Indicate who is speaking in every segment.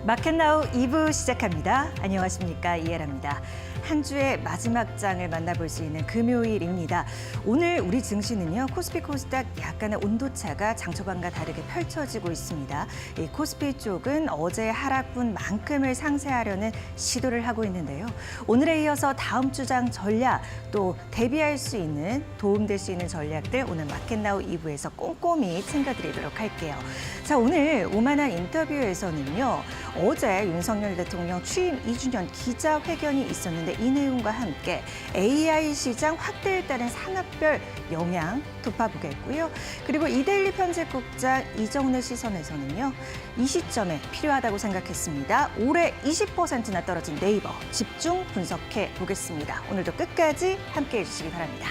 Speaker 1: 마켓나우 2부 시작합니다. 안녕하십니까, 이해라입니다. 한 주의 마지막 장을 만나볼 수 있는 금요일입니다. 오늘 우리 증시는요, 코스피 코스닥 약간의 온도차가 장 초반과 다르게 펼쳐지고 있습니다. 이 코스피 쪽은 어제 하락분만큼을 상쇄하려는 시도를 하고 있는데요. 오늘에 이어서 다음 주장 전략, 또 대비할 수 있는, 도움될 수 있는 전략들 오늘 마켓나우 2부에서 꼼꼼히 챙겨드리도록 할게요. 자, 오늘 오만한 인터뷰에서는요, 어제 윤석열 대통령 취임 2주년 기자회견이 있었는데 이 내용과 함께 AI 시장 확대에 따른 산업별 영향 짚어보겠고요. 그리고 이데일리 편집국장 이정래 시선에서는요, 이 시점에 필요하다고 생각했습니다. 올해 20%나 떨어진 네이버 집중 분석해 보겠습니다. 오늘도 끝까지 함께해 주시기 바랍니다.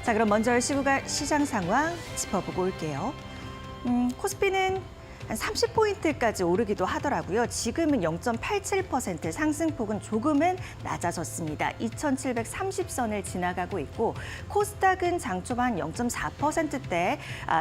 Speaker 1: 자, 그럼 먼저 시장 상황 짚어보고 올게요. 코스피는 한 30포인트까지 오르기도 하더라고요. 지금은 0.87% 상승폭은 조금은 낮아졌습니다. 2730선을 지나가고 있고 코스닥은 장 초반 0.4%대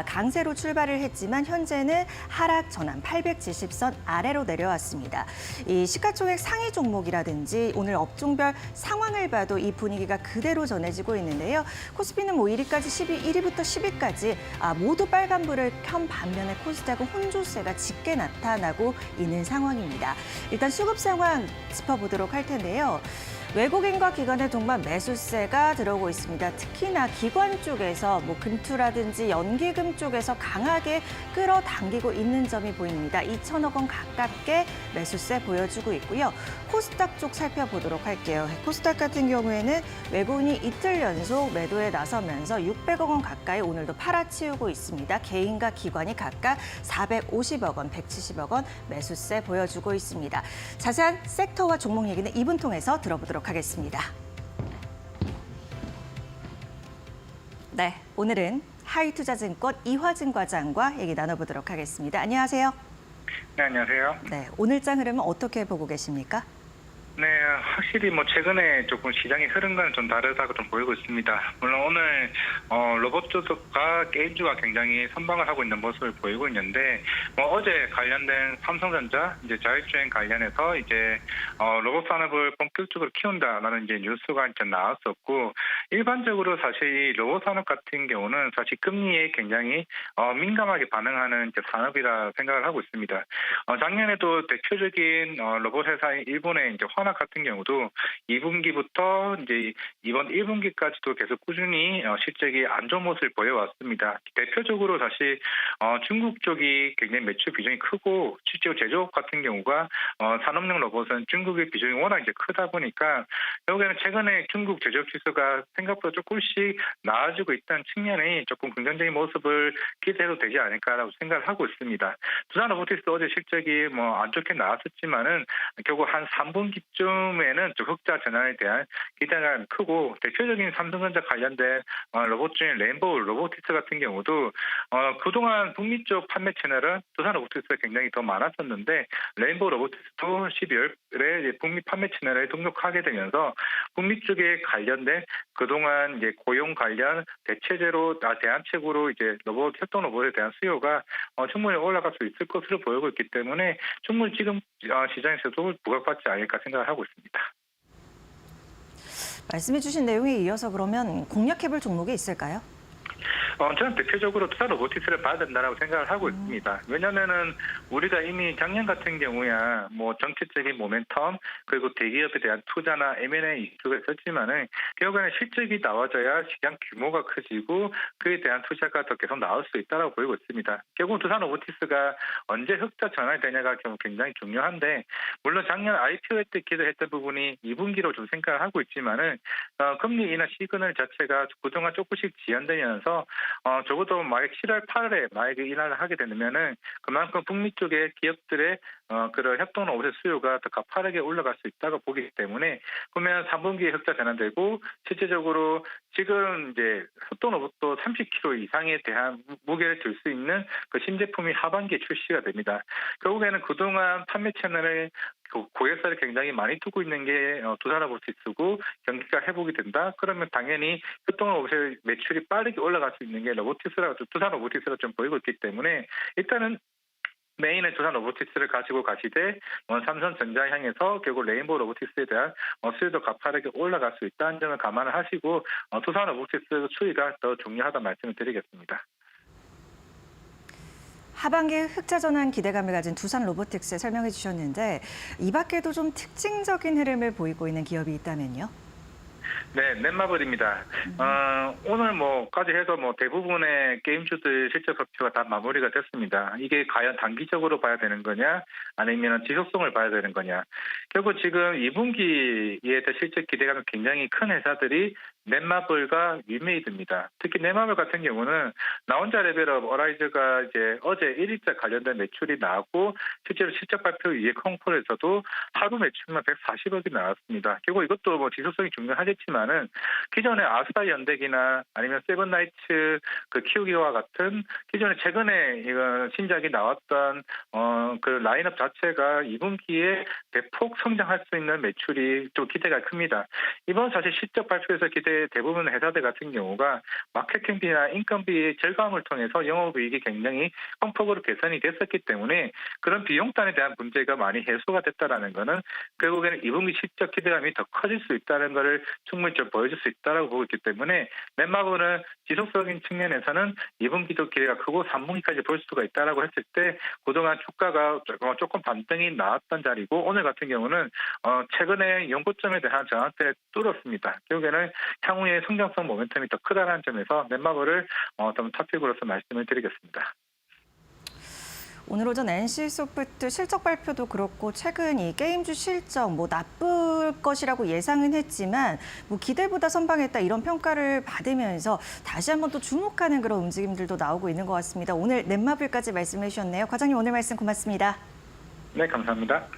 Speaker 1: 강세로 출발을 했지만 현재는 하락 전환 870선 아래로 내려왔습니다. 이 시가총액 상위 종목이라든지 오늘 업종별 상황을 봐도 이 분위기가 그대로 전해지고 있는데요. 코스피는 1위부터 10위까지 모두 빨간불을 켠 반면에 코스닥은 혼조세가 짙게 나타나고 있는 상황입니다. 일단 수급 상황 짚어보도록 할 텐데요. 외국인과 기관의 동반 매수세가 들어오고 있습니다. 특히나 기관 쪽에서 금투라든지 연기금 쪽에서 강하게 끌어당기고 있는 점이 보입니다. 2천억 원 가깝게 매수세 보여주고 있고요. 코스닥 쪽 살펴보도록 할게요. 코스닥 같은 경우에는 외국인이 이틀 연속 매도에 나서면서 600억 원 가까이 오늘도 팔아치우고 있습니다. 개인과 기관이 각각 450억 원, 170억 원 매수세 보여주고 있습니다. 자세한 섹터와 종목 얘기는 2분 통해서 들어보도록 하겠습니다. 네, 오늘은 하이투자증권 이화진 과장과 얘기 나눠보도록 하겠습니다. 안녕하세요.
Speaker 2: 네, 안녕하세요.
Speaker 1: 네, 오늘 장 흐름은 어떻게 보고 계십니까?
Speaker 2: 네, 확실히 최근에 조금 시장의 흐름과는 좀 다르다고 좀 보이고 있습니다. 물론 오늘 로봇주가 게임주가 굉장히 선방을 하고 있는 모습을 보이고 있는데 어제 관련된 삼성전자 이제 자율주행 관련해서 이제 로봇 산업을 본격적으로 키운다라는 이제 뉴스가 이제 나왔었고 일반적으로 사실 이 로봇 산업 같은 경우는 사실 금리에 굉장히 민감하게 반응하는 이제 산업이라 생각을 하고 있습니다. 작년에도 대표적인 로봇 회사인 일본의 이제 화학 같은 경우도 2분기부터 이제 이번 1분기까지도 계속 꾸준히 실적이 안 좋은 모습을 보여왔습니다. 대표적으로 사실 중국 쪽이 굉장히 매출 비중이 크고 실제로 제조업 같은 경우가 산업용 로봇은 중국의 비중이 워낙 이제 크다 보니까 결국에는 최근에 중국 제조업 지수가 생각보다 조금씩 나아지고 있다는 측면이 조금 긍정적인 모습을 기대해도 되지 않을까라고 생각을 하고 있습니다. 두산 로보틱스 어제 실적이 안 좋게 나왔었지만은 결국 한 3분기쯤에는 좀 흑자 전환에 대한 기대가 크고 대표적인 삼성전자 관련된 로봇 중에 레인보우 로보틱스 같은 경우도 그동안 북미 쪽 판매 채널은 두산 로보틱스가 굉장히 더 많았었는데 레인보우 로보틱스도 12월에 북미 판매 채널에 등록하게 되면서 북미 쪽에 관련된 그동안 이제 고용 관련 대안책으로 이제 로봇 협동 로봇에 대한 수요가 충분히 올라갈 수 있을 것으로 보이고 있기 때문에 충분히 지금 시장에서도 부각받지 않을까 생각을 하고 있습니다.
Speaker 1: 말씀해 주신 내용에 이어서 그러면 공략해볼 종목이 있을까요?
Speaker 2: 저는 대표적으로 투자 로보틱스를 봐야 된다고 생각을 하고 있습니다. 왜냐하면은 우리가 이미 작년 같은 경우야 정책적인 모멘텀 그리고 대기업에 대한 투자나 M&A 이슈가 있었지만은 결국에는 실적이 나와줘야 시장 규모가 커지고 그에 대한 투자가 더 계속 나올 수 있다고 보이고 있습니다. 결국 투자 로보틱스가 언제 흑자 전환이 되냐가 굉장히 중요한데 물론 작년 IPO 때 기대했던 부분이 2분기로 좀 생각을 하고 있지만은 금리 인하 시그널 자체가 그동안 조금씩 지연되면서 적어도 만약 7월 8월에 만약에 인하를 하게 되면은 그만큼 북미 쪽의 기업들의 그런 협동 로봇의 수요가 더 가파르게 올라갈 수 있다고 보기 때문에 그러면 3분기에 흑자 전환되고 실제적으로 지금 이제 협동 로봇도 30kg 이상에 대한 무게를 들 수 있는 그 신제품이 하반기에 출시가 됩니다. 결국에는 그동안 판매 채널에 고객사를 굉장히 많이 두고 있는 게 두산 로보틱스고 경기가 회복이 된다. 그러면 당연히 협동 로봇의 매출이 빠르게 올라갈 수 있는 게 두산 로보틱스가 좀 보이고 있기 때문에 일단은 메인은 두산 로보틱스를 가지고 가시되 삼성전자 향해서 결국 레인보우 로보틱스에 대한 수요도 가파르게 올라갈 수 있다는 점을 감안을 하시고 두산 로보틱스 추이가 더 중요하다 말씀을 드리겠습니다.
Speaker 1: 하반기에 흑자 전환 기대감을 가진 두산 로보틱스 설명해 주셨는데 이 밖에도 좀 특징적인 흐름을 보이고 있는 기업이 있다면요?
Speaker 2: 네, 넷마블입니다. 오늘 뭐까지 해서 대부분의 게임주들 실적 발표가 다 마무리가 됐습니다. 이게 과연 단기적으로 봐야 되는 거냐, 아니면 지속성을 봐야 되는 거냐. 결국 지금 2분기에 대한 실적 기대감이 굉장히 큰 회사들이 넷마블과 위메이드입니다. 특히 넷마블 같은 경우는 나 혼자 레벨업 어라이즈가 이제 어제 1일자 관련된 매출이 나왔고 실제로 실적 발표 이후에 콩콜에서도 하루 매출만 140억이 나왔습니다. 결국 이것도 지속성이 중요하겠지만은 기존의 아스타 연대기나 아니면 세븐나이츠 키우기와 같은 기존에 최근에 이거 신작이 나왔던 그 라인업 자체가 2분기에 대폭 성장할 수 있는 매출이 좀 기대가 큽니다. 이번 사실 실적 발표에서 대부분 회사들 같은 경우가 마케팅비나 인건비 절감을 통해서 영업이익이 굉장히 큰 폭으로 개선이 됐었기 때문에 그런 비용단에 대한 문제가 많이 해소가 됐다라는 것은 결국에는 2분기 실적 기대감이 더 커질 수 있다는 것을 충분히 좀 보여줄 수 있다라고 보고 있기 때문에 넷마블은 지속적인 측면에서는 2분기도 기대가 크고 3분기까지 볼 수가 있다라고 했을 때 그동안 주가가 조금 반등이 나왔던 자리고 오늘 같은 경우는 최근에 연고점에 대한 저항대를 뚫었습니다. 결국에는 향후의 성장성 모멘텀이 더 크다는 점에서 넷마블을 좀 토픽으로서 말씀을 드리겠습니다.
Speaker 1: 오늘 오전 NC소프트 실적 발표도 그렇고 최근 이 게임주 실적 나쁠 것이라고 예상은 했지만 기대보다 선방했다 이런 평가를 받으면서 다시 한번 또 주목하는 그런 움직임들도 나오고 있는 것 같습니다. 오늘 넷마블까지 말씀해 주셨네요. 과장님 오늘 말씀 고맙습니다.
Speaker 2: 네, 감사합니다.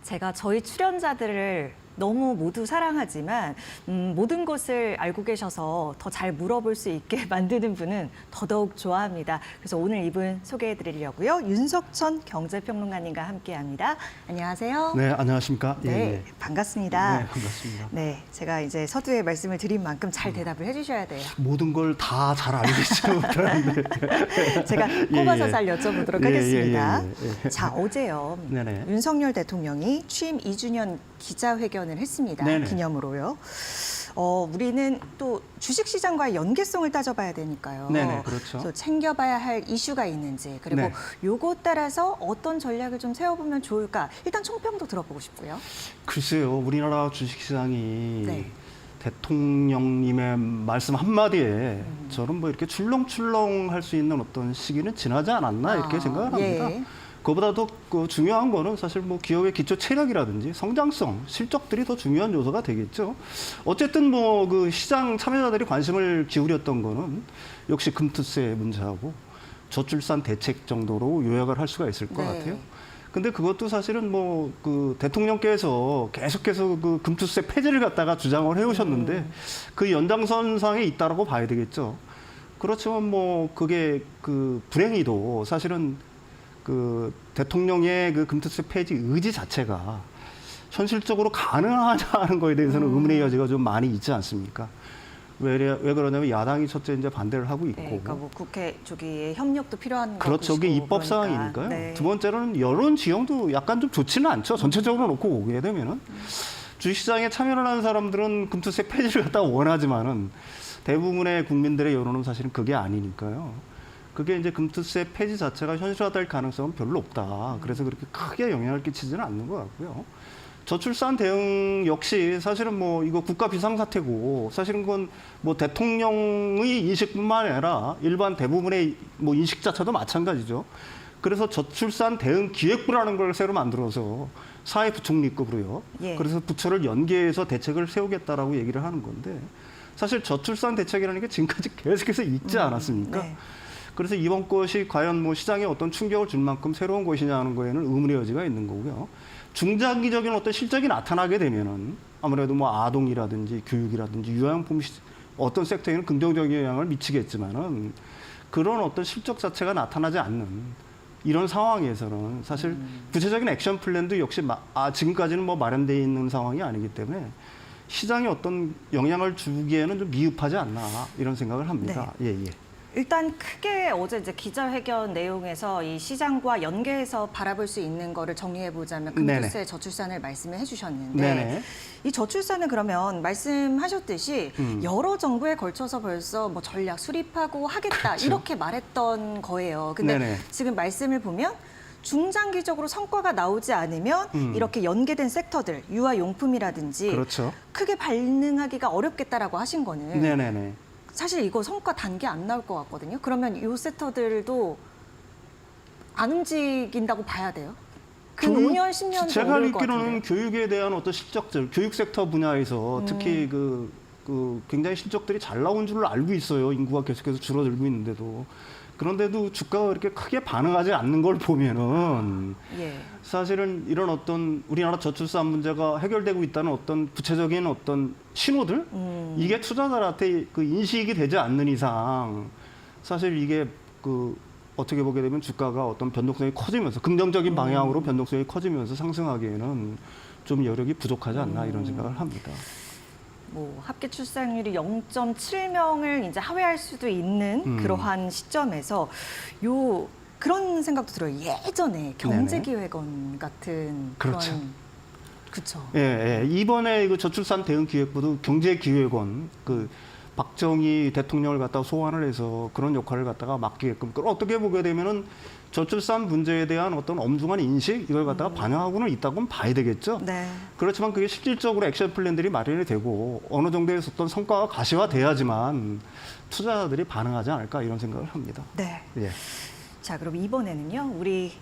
Speaker 1: 제가 저희 출연자들을 너무 모두 사랑하지만 모든 것을 알고 계셔서 더 잘 물어볼 수 있게 만드는 분은 더더욱 좋아합니다. 그래서 오늘 이분 소개해드리려고요. 윤석천 경제평론가님과 함께합니다. 안녕하세요.
Speaker 3: 네, 안녕하십니까?
Speaker 1: 네,
Speaker 3: 예, 예.
Speaker 1: 반갑습니다.
Speaker 3: 네, 반갑습니다.
Speaker 1: 네, 제가 이제 서두에 말씀을 드린 만큼 잘 대답을 해주셔야 돼요.
Speaker 3: 모든 걸 다 잘 알겠죠.
Speaker 1: 제가 꼽아서 잘 여쭤보도록
Speaker 3: 예,
Speaker 1: 하겠습니다.
Speaker 3: 예.
Speaker 1: 자, 어제요.
Speaker 3: 네네.
Speaker 1: 윤석열 대통령이 취임 2주년 기자회견을 했습니다.
Speaker 3: 네네.
Speaker 1: 기념으로요. 우리는 또 주식시장과의 연계성을 따져봐야 되니까요.
Speaker 3: 네네, 그렇죠.
Speaker 1: 그래서 챙겨봐야 할 이슈가 있는지 그리고
Speaker 3: 네.
Speaker 1: 요거 따라서 어떤 전략을 좀 세워보면 좋을까. 일단 총평도 들어보고 싶고요.
Speaker 3: 글쎄요, 우리나라 주식시장이
Speaker 1: 네.
Speaker 3: 대통령님의 말씀 한마디에 저는 뭐 이렇게 출렁출렁 할 수 있는 어떤 시기는 지나지 않았나 이렇게 생각을 합니다.
Speaker 1: 예.
Speaker 3: 그보다도 중요한 거는 사실 뭐 기업의 기초 체력이라든지 성장성, 실적들이 더 중요한 요소가 되겠죠. 어쨌든 뭐 그 시장 참여자들이 관심을 기울였던 거는 역시 금투세 문제하고 저출산 대책 정도로 요약을 할 수가 있을 것
Speaker 1: 네.
Speaker 3: 같아요. 근데 그것도 사실은 뭐 그 대통령께서 계속해서 그 금투세 폐지를 갖다가 주장을 해오셨는데 그 연장선상에 있다라고 봐야 되겠죠. 그렇지만 뭐 그게 그 불행히도 사실은 그 대통령의 그 금투세 폐지 의지 자체가 현실적으로 가능하냐는 거에 대해서는 의문의 여지가 좀 많이 있지 않습니까? 왜 그러냐면 야당이 첫째 이제 반대를 하고 있고,
Speaker 1: 네, 그러니까 뭐 국회 저기에 협력도 필요한
Speaker 3: 그렇죠. 그게
Speaker 1: 것이고,
Speaker 3: 입법
Speaker 1: 그러니까.
Speaker 3: 사항이니까요.
Speaker 1: 네.
Speaker 3: 두 번째로는 여론 지형도 약간 좀 좋지는 않죠. 전체적으로 놓고 보게 되면은 주식시장에 참여를 하는 사람들은 금투세 폐지를 갖다 원하지만은 대부분의 국민들의 여론은 사실은 그게 아니니까요. 그게 이제 금투세 폐지 자체가 현실화될 가능성은 별로 없다. 그래서 그렇게 크게 영향을 끼치지는 않는 것 같고요. 저출산 대응 역시 사실은 뭐 이거 국가 비상사태고 사실은 그건 뭐 대통령의 인식뿐만 아니라 일반 대부분의 뭐 인식 자체도 마찬가지죠. 그래서 저출산 대응 기획부라는 걸 새로 만들어서 사회부총리급으로요.
Speaker 1: 예.
Speaker 3: 그래서 부처를 연계해서 대책을 세우겠다라고 얘기를 하는 건데 사실 저출산 대책이라는 게 지금까지 계속해서 있지 않았습니까?
Speaker 1: 네.
Speaker 3: 그래서 이번 것이 과연 뭐 시장에 어떤 충격을 줄 만큼 새로운 것이냐 하는 거에는 의문의 여지가 있는 거고요. 중장기적인 어떤 실적이 나타나게 되면은 아무래도 뭐 아동이라든지 교육이라든지 유아용품 어떤 섹터에는 긍정적인 영향을 미치겠지만은 그런 어떤 실적 자체가 나타나지 않는 이런 상황에서는 사실 구체적인 액션 플랜도 역시 지금까지는 뭐 마련되어 있는 상황이 아니기 때문에 시장에 어떤 영향을 주기에는 좀 미흡하지 않나 이런 생각을 합니다.
Speaker 1: 네.
Speaker 3: 예, 예.
Speaker 1: 일단 크게 어제 이제 기자회견 내용에서 이 시장과 연계해서 바라볼 수 있는 거를 정리해 보자면 금투세
Speaker 3: 네네.
Speaker 1: 저출산을 말씀을 해주셨는데
Speaker 3: 네네.
Speaker 1: 이 저출산은 그러면 말씀하셨듯이 여러 정부에 걸쳐서 벌써 뭐 전략 수립하고 하겠다
Speaker 3: 그렇죠.
Speaker 1: 이렇게 말했던 거예요. 근데
Speaker 3: 네네.
Speaker 1: 지금 말씀을 보면 중장기적으로 성과가 나오지 않으면 이렇게 연계된 섹터들 유아용품이라든지
Speaker 3: 그렇죠.
Speaker 1: 크게 반응하기가 어렵겠다라고 하신 거는
Speaker 3: 네네네.
Speaker 1: 사실 이거 성과 단계 안 나올 것 같거든요. 그러면 이 섹터들도 안 움직인다고 봐야 돼요. 그 5년, 10년
Speaker 3: 제가
Speaker 1: 어려울 것
Speaker 3: 읽기로는
Speaker 1: 같은데요.
Speaker 3: 교육에 대한 어떤 실적들, 교육 섹터 분야에서 특히 그 굉장히 실적들이 잘 나온 줄로 알고 있어요. 인구가 계속해서 줄어들고 있는데도. 그런데도 주가가 이렇게 크게 반응하지 않는 걸 보면은
Speaker 1: 예.
Speaker 3: 사실은 이런 어떤 우리나라 저출산 문제가 해결되고 있다는 어떤 구체적인 어떤 신호들 이게 투자자들한테 그 인식이 되지 않는 이상 사실 이게 그 어떻게 보게 되면 주가가 어떤 변동성이 커지면서 긍정적인 방향으로 변동성이 커지면서 상승하기에는 좀 여력이 부족하지 않나 이런 생각을 합니다.
Speaker 1: 뭐 합계 출산율이 0.7명을 이제 하회할 수도 있는 그러한 시점에서 요 그런 생각도 들어요. 예전에 경제기획원 같은
Speaker 3: 그렇죠.
Speaker 1: 그런 그렇죠.
Speaker 3: 예, 예. 이번에 그 저출산 대응 기획부도 경제기획원 그 박정희 대통령을 갖다가 소환을 해서 그런 역할을 갖다가 맡기게끔 어떻게 보게 되면은 저출산 문제에 대한 어떤 엄중한 인식 이걸 갖다가 반영하고는 있다고는 봐야 되겠죠.
Speaker 1: 네.
Speaker 3: 그렇지만 그게 실질적으로 액션 플랜들이 마련이 되고 어느 정도의 어떤 성과가 가시화돼야지만 투자자들이 반응하지 않을까 이런 생각을 합니다.
Speaker 1: 네.
Speaker 3: 예.
Speaker 1: 자, 그럼 이번에는요. 우리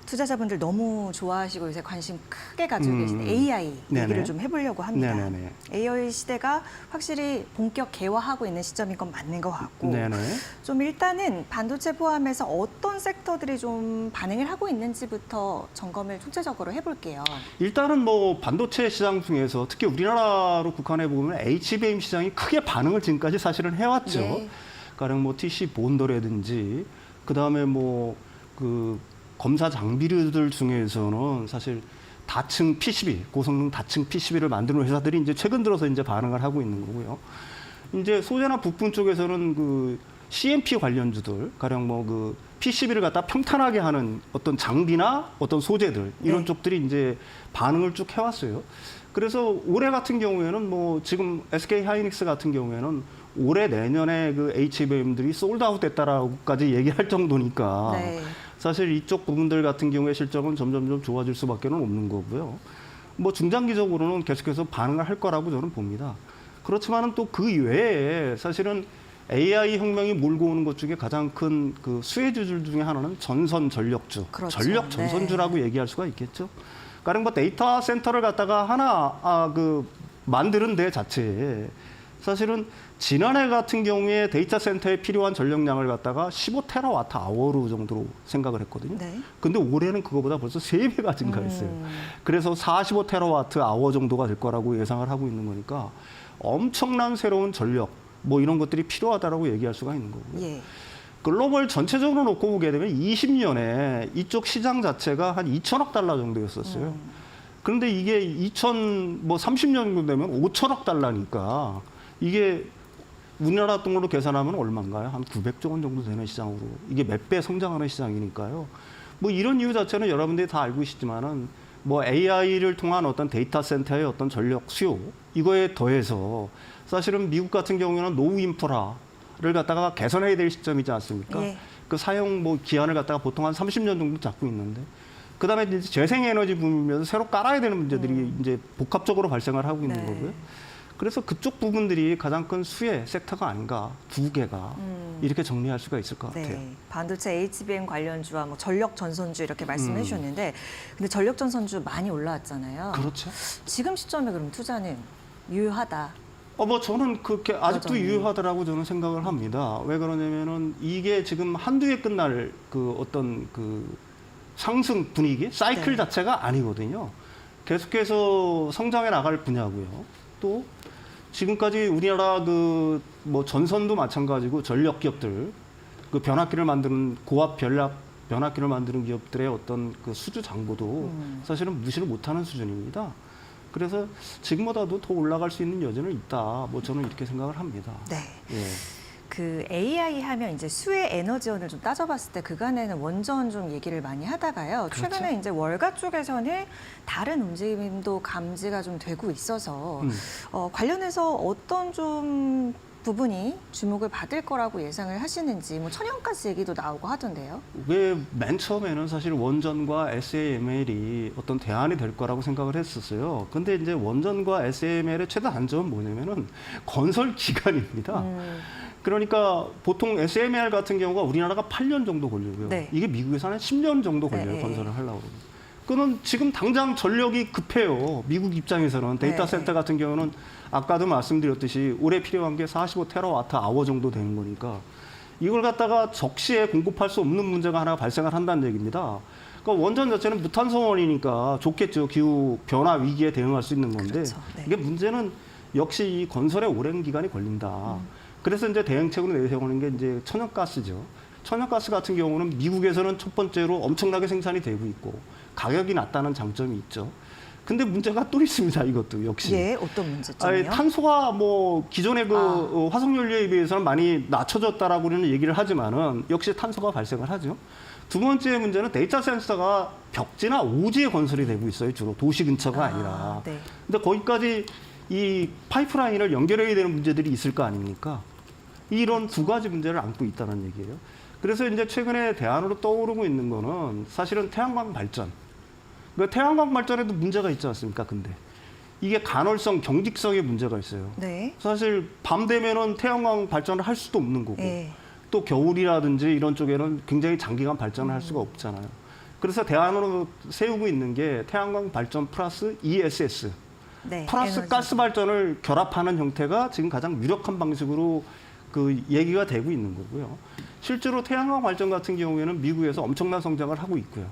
Speaker 1: 투자자분들 너무 좋아하시고 요새 관심 크게 가지고 계신 AI
Speaker 3: 네네.
Speaker 1: 얘기를 좀 해보려고 합니다.
Speaker 3: 네네네.
Speaker 1: AI 시대가 확실히 본격 개화하고 있는 시점인 건 맞는 것 같고
Speaker 3: 네네.
Speaker 1: 좀 일단은 반도체 포함해서 어떤 섹터들이 좀 반응을 하고 있는지부터 점검을 총체적으로 해볼게요.
Speaker 3: 일단은 뭐 반도체 시장 중에서 특히 우리나라로 국한해 보면 HBM 시장이 크게 반응을 지금까지 사실은 해왔죠.
Speaker 1: 예.
Speaker 3: 가령 뭐 TC 본더라든지 그 다음에 뭐 그 검사 장비류들 중에서는 사실 다층 PCB, 고성능 다층 PCB를 만드는 회사들이 이제 최근 들어서 이제 반응을 하고 있는 거고요. 이제 소재나 부품 쪽에서는 그 CMP 관련주들, 가령 뭐 그 PCB를 갖다 평탄하게 하는 어떤 장비나 어떤 소재들 이런
Speaker 1: 네.
Speaker 3: 쪽들이 이제 반응을 쭉 해왔어요. 그래서 올해 같은 경우에는 뭐 지금 SK 하이닉스 같은 경우에는 올해 내년에 그 HBM들이 솔드아웃 됐다라고까지 얘기할 정도니까
Speaker 1: 네.
Speaker 3: 사실 이쪽 부분들 같은 경우에 실적은 점점 좋아질 수밖에 없는 거고요. 뭐 중장기적으로는 계속해서 반응을 할 거라고 저는 봅니다. 그렇지만은 또 그 이외에 사실은 AI 혁명이 몰고 오는 것 중에 가장 큰 그 수혜주들 중에 하나는 전선 전력주,
Speaker 1: 그렇죠.
Speaker 3: 전력 전선주라고 얘기할 수가 있겠죠. 가령 뭐 데이터 센터를 갖다가 하나 만드는 데 자체에 사실은 지난해 같은 경우에 데이터 센터에 필요한 전력량을 갖다가 15테라와트 아워로 정도로 생각을 했거든요.
Speaker 1: 네.
Speaker 3: 근데 올해는 그거보다 벌써 3배가 증가했어요. 그래서 45테라와트 아워 정도가 될 거라고 예상을 하고 있는 거니까 엄청난 새로운 전력 뭐 이런 것들이 필요하다라고 얘기할 수가 있는 거고요.
Speaker 1: 예.
Speaker 3: 글로벌 전체적으로 놓고 보게 되면 20년에 이쪽 시장 자체가 한 2천억 달러 정도였었어요. 그런데 이게 30년 정도 되면 5천억 달러니까 이게 우리나라 돈으로 계산하면 얼마인가요? 한 900조 원 정도 되는 시장으로. 이게 몇 배 성장하는 시장이니까요. 뭐 이런 이유 자체는 여러분들이 다 알고 계시지만은 뭐 AI를 통한 어떤 데이터 센터의 어떤 전력 수요 이거에 더해서 사실은 미국 같은 경우에는 노후 인프라를 갖다가 개선해야 될 시점이지 않습니까?
Speaker 1: 예.
Speaker 3: 그 사용 뭐 기한을 갖다가 보통 한 30년 정도 잡고 있는데 그다음에 이제 재생에너지 붐이면서 새로 깔아야 되는 문제들이 이제 복합적으로 발생을 하고 있는
Speaker 1: 네.
Speaker 3: 거고요. 그래서 그쪽 부분들이 가장 큰 수혜 섹터가 아닌가 두 개가 이렇게 정리할 수가 있을 것 같아요.
Speaker 1: 네, 반도체 HBM 관련주와 뭐 전력 전선주 이렇게 말씀해 주셨는데, 근데 전력 전선주 많이 올라왔잖아요.
Speaker 3: 그렇죠.
Speaker 1: 지금 시점에 그럼 투자는 유효하다.
Speaker 3: 뭐 저는 그렇게 아직도
Speaker 1: 여전히.
Speaker 3: 유효하다라고 저는 생각을 합니다. 왜 그러냐면은 이게 지금 한두 해 끝날 그 어떤 그 상승 분위기, 사이클
Speaker 1: 네.
Speaker 3: 자체가 아니거든요. 계속해서 성장해 나갈 분야고요. 또 지금까지 우리나라 그 뭐 전선도 마찬가지고 전력 기업들 그 변압기를 만드는 고압 전력 변압기를 만드는 기업들의 어떤 그 수주 장보도 사실은 무시를 못하는 수준입니다. 그래서 지금보다도 더 올라갈 수 있는 여지는 있다. 뭐 저는 이렇게 생각을 합니다.
Speaker 1: 네.
Speaker 3: 예.
Speaker 1: 그 AI 하면 이제 수혜 에너지원을 좀 따져봤을 때 그간에는 원전 좀 얘기를 많이 하다가요.
Speaker 3: 그렇죠.
Speaker 1: 최근에 이제 월가 쪽에서는 다른 움직임도 감지가 좀 되고 있어서 관련해서 어떤 좀 부분이 주목을 받을 거라고 예상을 하시는지, 뭐 천연가스 얘기도 나오고 하던데요.
Speaker 3: 왜 맨 처음에는 사실 원전과 SAML이 어떤 대안이 될 거라고 생각을 했었어요. 근데 이제 원전과 SAML의 최대 단점은 뭐냐면은 건설 기간입니다. 그러니까 보통 SMR 같은 경우가 우리나라가 8년 정도 걸리고요.
Speaker 1: 네.
Speaker 3: 이게 미국에서는 10년 정도 걸려요.
Speaker 1: 네.
Speaker 3: 건설을 하려고 그러면. 그는 지금 당장 전력이 급해요. 미국 입장에서는 데이터
Speaker 1: 네.
Speaker 3: 센터 같은 경우는 아까도 말씀드렸듯이 올해 필요한 게 45테라와트 아워 정도 되는 거니까 이걸 갖다가 적시에 공급할 수 없는 문제가 하나 발생을 한다는 얘기입니다. 그러니까 원전 자체는 무탄소원이니까 좋겠죠. 기후 변화 위기에 대응할 수 있는 건데
Speaker 1: 그렇죠. 네.
Speaker 3: 이게 문제는 역시 이 건설에 오랜 기간이 걸린다. 그래서 이제 대응책으로 내세우는 게 이제 천연가스죠. 천연가스 같은 경우는 미국에서는 첫 번째로 엄청나게 생산이 되고 있고 가격이 낮다는 장점이 있죠. 근데 문제가 또 있습니다. 이것도 역시.
Speaker 1: 예, 어떤 문제점이요?
Speaker 3: 탄소가 뭐 기존의 그 화석연료에 비해서는 많이 낮춰졌다라고는 얘기를 하지만은 역시 탄소가 발생을 하죠. 두 번째 문제는 데이터 센터가 벽지나 오지에 건설이 되고 있어요. 주로 도시 근처가 아니라.
Speaker 1: 네.
Speaker 3: 근데 거기까지 이 파이프라인을 연결해야 되는 문제들이 있을 거 아닙니까? 이런 두 가지 문제를 안고 있다는 얘기예요. 그래서 이제 최근에 대안으로 떠오르고 있는 거는 사실은 태양광 발전. 그 태양광 발전에도 문제가 있지 않습니까? 근데 이게 간헐성, 경직성에 문제가 있어요.
Speaker 1: 네.
Speaker 3: 사실 밤 되면은 태양광 발전을 할 수도 없는 거고
Speaker 1: 예.
Speaker 3: 또 겨울이라든지 이런 쪽에는 굉장히 장기간 발전을 할 수가 없잖아요. 그래서 대안으로 세우고 있는 게 태양광 발전 플러스 ESS.
Speaker 1: 네.
Speaker 3: 플러스
Speaker 1: 에너지.
Speaker 3: 가스 발전을 결합하는 형태가 지금 가장 유력한 방식으로 그 얘기가 되고 있는 거고요. 실제로 태양광 발전 같은 경우에는 미국에서 엄청난 성장을 하고 있고요.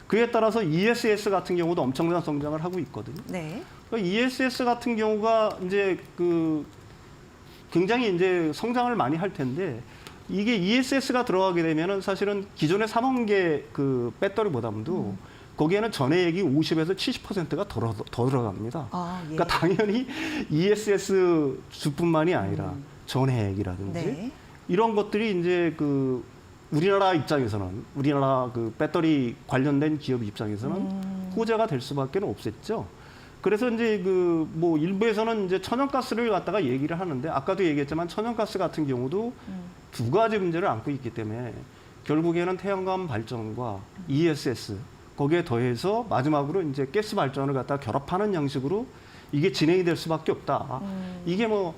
Speaker 3: 그에 따라서 ESS 같은 경우도 엄청난 성장을 하고 있거든요.
Speaker 1: 네.
Speaker 3: 그러니까 ESS 같은 경우가 이제 그 굉장히 이제 성장을 많이 할 텐데 이게 ESS가 들어가게 되면은 사실은 기존의 3원계 그 배터리보다도 거기에는 전해액이 50에서 70%가 더 들어갑니다.
Speaker 1: 예.
Speaker 3: 그러니까 당연히 ESS 주뿐만이 아니라 전해액이라든지
Speaker 1: 네.
Speaker 3: 이런 것들이 이제 그 우리나라 입장에서는 우리나라 그 배터리 관련된 기업 입장에서는 호재가 될 수밖에 없었죠. 그래서 이제 그 뭐 일부에서는 이제 천연가스를 갖다가 얘기를 하는데 아까도 얘기했지만 천연가스 같은 경우도 두 가지 문제를 안고 있기 때문에 결국에는 태양광 발전과 ESS 거기에 더해서 마지막으로 이제 가스 발전을 갖다가 결합하는 양식으로 이게 진행이 될 수밖에 없다. 이게 뭐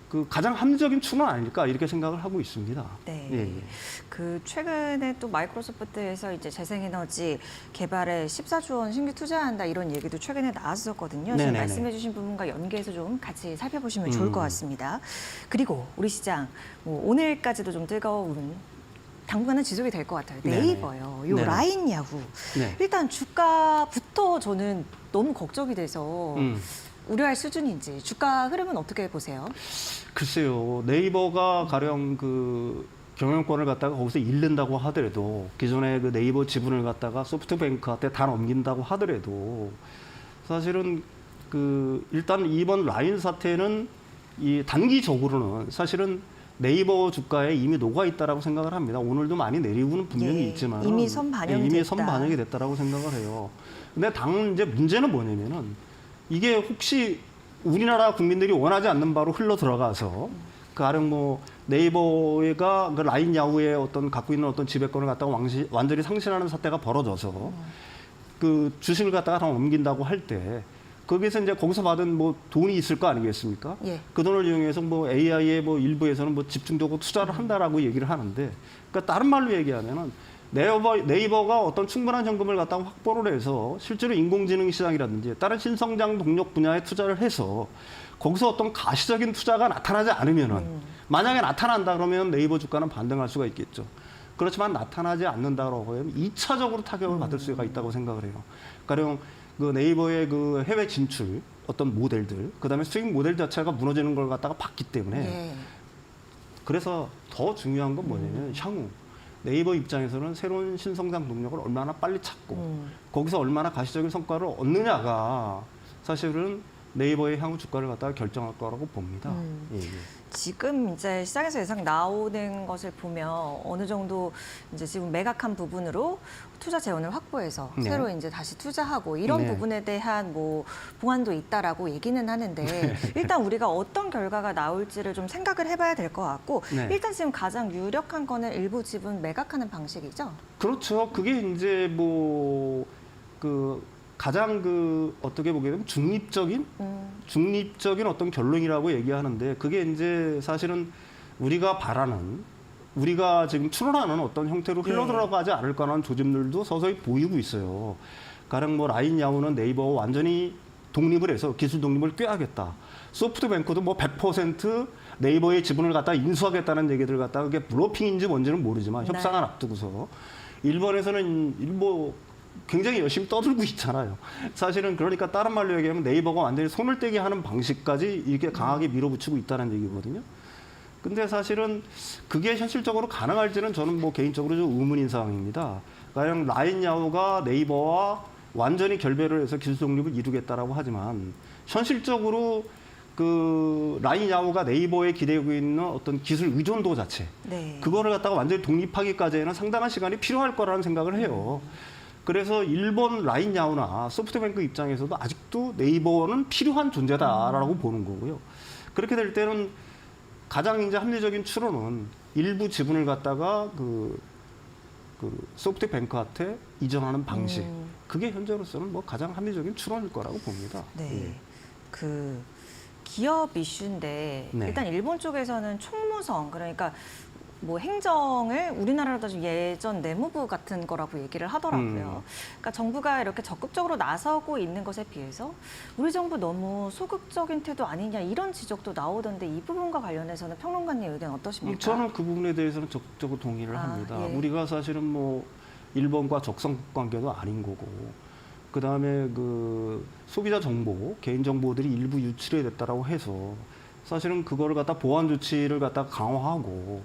Speaker 3: 그 가장 합리적인 추론 아닐까 이렇게 생각을 하고 있습니다.
Speaker 1: 네.
Speaker 3: 예, 예.
Speaker 1: 그 최근에 또 마이크로소프트에서 이제 재생에너지 개발에 14조 원 신규 투자한다 이런 얘기도 최근에 나왔었거든요. 지금
Speaker 3: 네네네.
Speaker 1: 말씀해주신 부분과 연계해서 좀 같이 살펴보시면 좋을 것 같습니다. 그리고 우리 시장 뭐 오늘까지도 좀 뜨거운 당분간은 지속이 될 것 같아요.
Speaker 3: 네네.
Speaker 1: 네이버요. 요
Speaker 3: 네네.
Speaker 1: 라인 야후.
Speaker 3: 네.
Speaker 1: 일단 주가부터 저는 너무 걱정이 돼서 우려할 수준인지 주가 흐름은 어떻게 보세요?
Speaker 3: 글쎄요. 네이버가 가령 그 경영권을 갖다가 거기서 잃는다고 하더라도 기존의 그 네이버 지분을 갖다가 소프트뱅크한테 다 넘긴다고 하더라도 사실은 그 일단 이번 라인 사태는 이 단기적으로는 사실은 네이버 주가에 이미 녹아 있다라고 생각을 합니다. 오늘도 많이 내리고는 분명히
Speaker 1: 예,
Speaker 3: 있지만
Speaker 1: 이미 선반영이
Speaker 3: 이미
Speaker 1: 됐다.
Speaker 3: 선반영이 됐다라고 생각을 해요. 근데 이제 문제는 뭐냐면은 이게 혹시 우리나라 국민들이 원하지 않는 바로 흘러 들어가서 가령 뭐 네이버가 그 라인 야후의 어떤 갖고 있는 어떤 지배권을 갖다가 완전히 상실하는 사태가 벌어져서 그 주식을 갖다가 다 넘긴다고 할 때 거기서 이제 거기서 받은 뭐 돈이 있을 거 아니겠습니까?
Speaker 1: 예.
Speaker 3: 그 돈을 이용해서 뭐 AI의 뭐 일부에서는 뭐 집중적으로 투자를 한다라고 얘기를 하는데 그러니까 다른 말로 얘기하면은 네이버가 어떤 충분한 현금을 갖다가 확보를 해서 실제로 인공지능 시장이라든지 다른 신성장 동력 분야에 투자를 해서 거기서 어떤 가시적인 투자가 나타나지 않으면은 만약에 나타난다 그러면 네이버 주가는 반등할 수가 있겠죠. 그렇지만 나타나지 않는다고 하면 2차적으로 타격을 받을 수가 있다고 생각을 해요. 가령 그 네이버의 그 해외 진출 어떤 모델들, 그다음에 수익 모델 자체가 무너지는 걸 갖다가 봤기 때문에
Speaker 1: 예.
Speaker 3: 그래서 더 중요한 건 뭐냐면 향후 네이버 입장에서는 새로운 신성장 동력을 얼마나 빨리 찾고 거기서 얼마나 가시적인 성과를 얻느냐가 사실은 네이버의 향후 주가를 갖다가 결정할 거라고 봅니다. 예, 예.
Speaker 1: 지금 이제 시장에서 예상 나오는 것을 보면 어느 정도 이제 지금 매각한 부분으로 투자 재원을 확보해서
Speaker 3: 네.
Speaker 1: 새로 이제 다시 투자하고 이런
Speaker 3: 네.
Speaker 1: 부분에 대한 뭐 보완도 있다라고 얘기는 하는데 일단 우리가 어떤 결과가 나올지를 좀 생각을 해봐야 될 것 같고
Speaker 3: 네.
Speaker 1: 일단 지금 가장 유력한 거는 일부 지분 매각하는 방식이죠.
Speaker 3: 그렇죠. 그게 이제 뭐 그 가장 그 어떻게 보게 되면 중립적인 어떤 결론이라고 얘기하는데 그게 이제 사실은 우리가 바라는 우리가 지금 추론하는 어떤 형태로 흘러 들어가지 않을 거라는 조짐들도 서서히 보이고 있어요. 가령 뭐 라인 야후는 네이버와 완전히 독립을 해서 기술 독립을 꾀하겠다. 소프트뱅크도 뭐 100% 네이버의 지분을 갖다 인수하겠다는 얘기들 갖다가 그게 블러핑인지 뭔지는 모르지만
Speaker 1: 네.
Speaker 3: 협상을 앞두고서 일본에서는 일부 굉장히 열심히 떠들고 있잖아요. 사실은 그러니까 다른 말로 얘기하면 네이버가 완전히 손을 떼게 하는 방식까지 이렇게 강하게 밀어붙이고 있다는 얘기거든요. 근데 사실은 그게 현실적으로 가능할지는 저는 뭐 개인적으로 좀 의문인 상황입니다. 가령 라인 야후가 네이버와 완전히 결별을 해서 기술 독립을 이루겠다라고 하지만 현실적으로 그 라인 야후가 네이버에 기대고 있는 어떤 기술 의존도 자체
Speaker 1: 네.
Speaker 3: 그거를 갖다가 완전히 독립하기까지는 상당한 시간이 필요할 거라는 생각을 해요. 그래서 일본 라인 야후나 소프트뱅크 입장에서도 아직도 네이버는 필요한 존재다라고 보는 거고요. 그렇게 될 때는 가장 이제 합리적인 추론은 일부 지분을 갖다가 그 소프트뱅크한테 이전하는 방식. 그게 현재로서는 뭐 가장 합리적인 추론일 거라고 봅니다.
Speaker 1: 네.
Speaker 3: 예.
Speaker 1: 그 기업 이슈인데
Speaker 3: 네.
Speaker 1: 일단 일본 쪽에서는 총무성 그러니까 뭐 행정을 우리나라로 따지면 예전 내무부 같은 거라고 얘기를 하더라고요. 그러니까 정부가 이렇게 적극적으로 나서고 있는 것에 비해서 우리 정부 너무 소극적인 태도 아니냐 이런 지적도 나오던데 이 부분과 관련해서는 평론가님 의견 어떠십니까?
Speaker 3: 저는 그 부분에 대해서는 적극적으로 동의를 합니다.
Speaker 1: 예.
Speaker 3: 우리가 사실은 뭐 일본과 적성 관계도 아닌 거고, 그 다음에 그 소비자 정보, 개인 정보들이 일부 유출이 됐다라고 해서 사실은 그거를 갖다 보안 조치를 갖다 강화하고,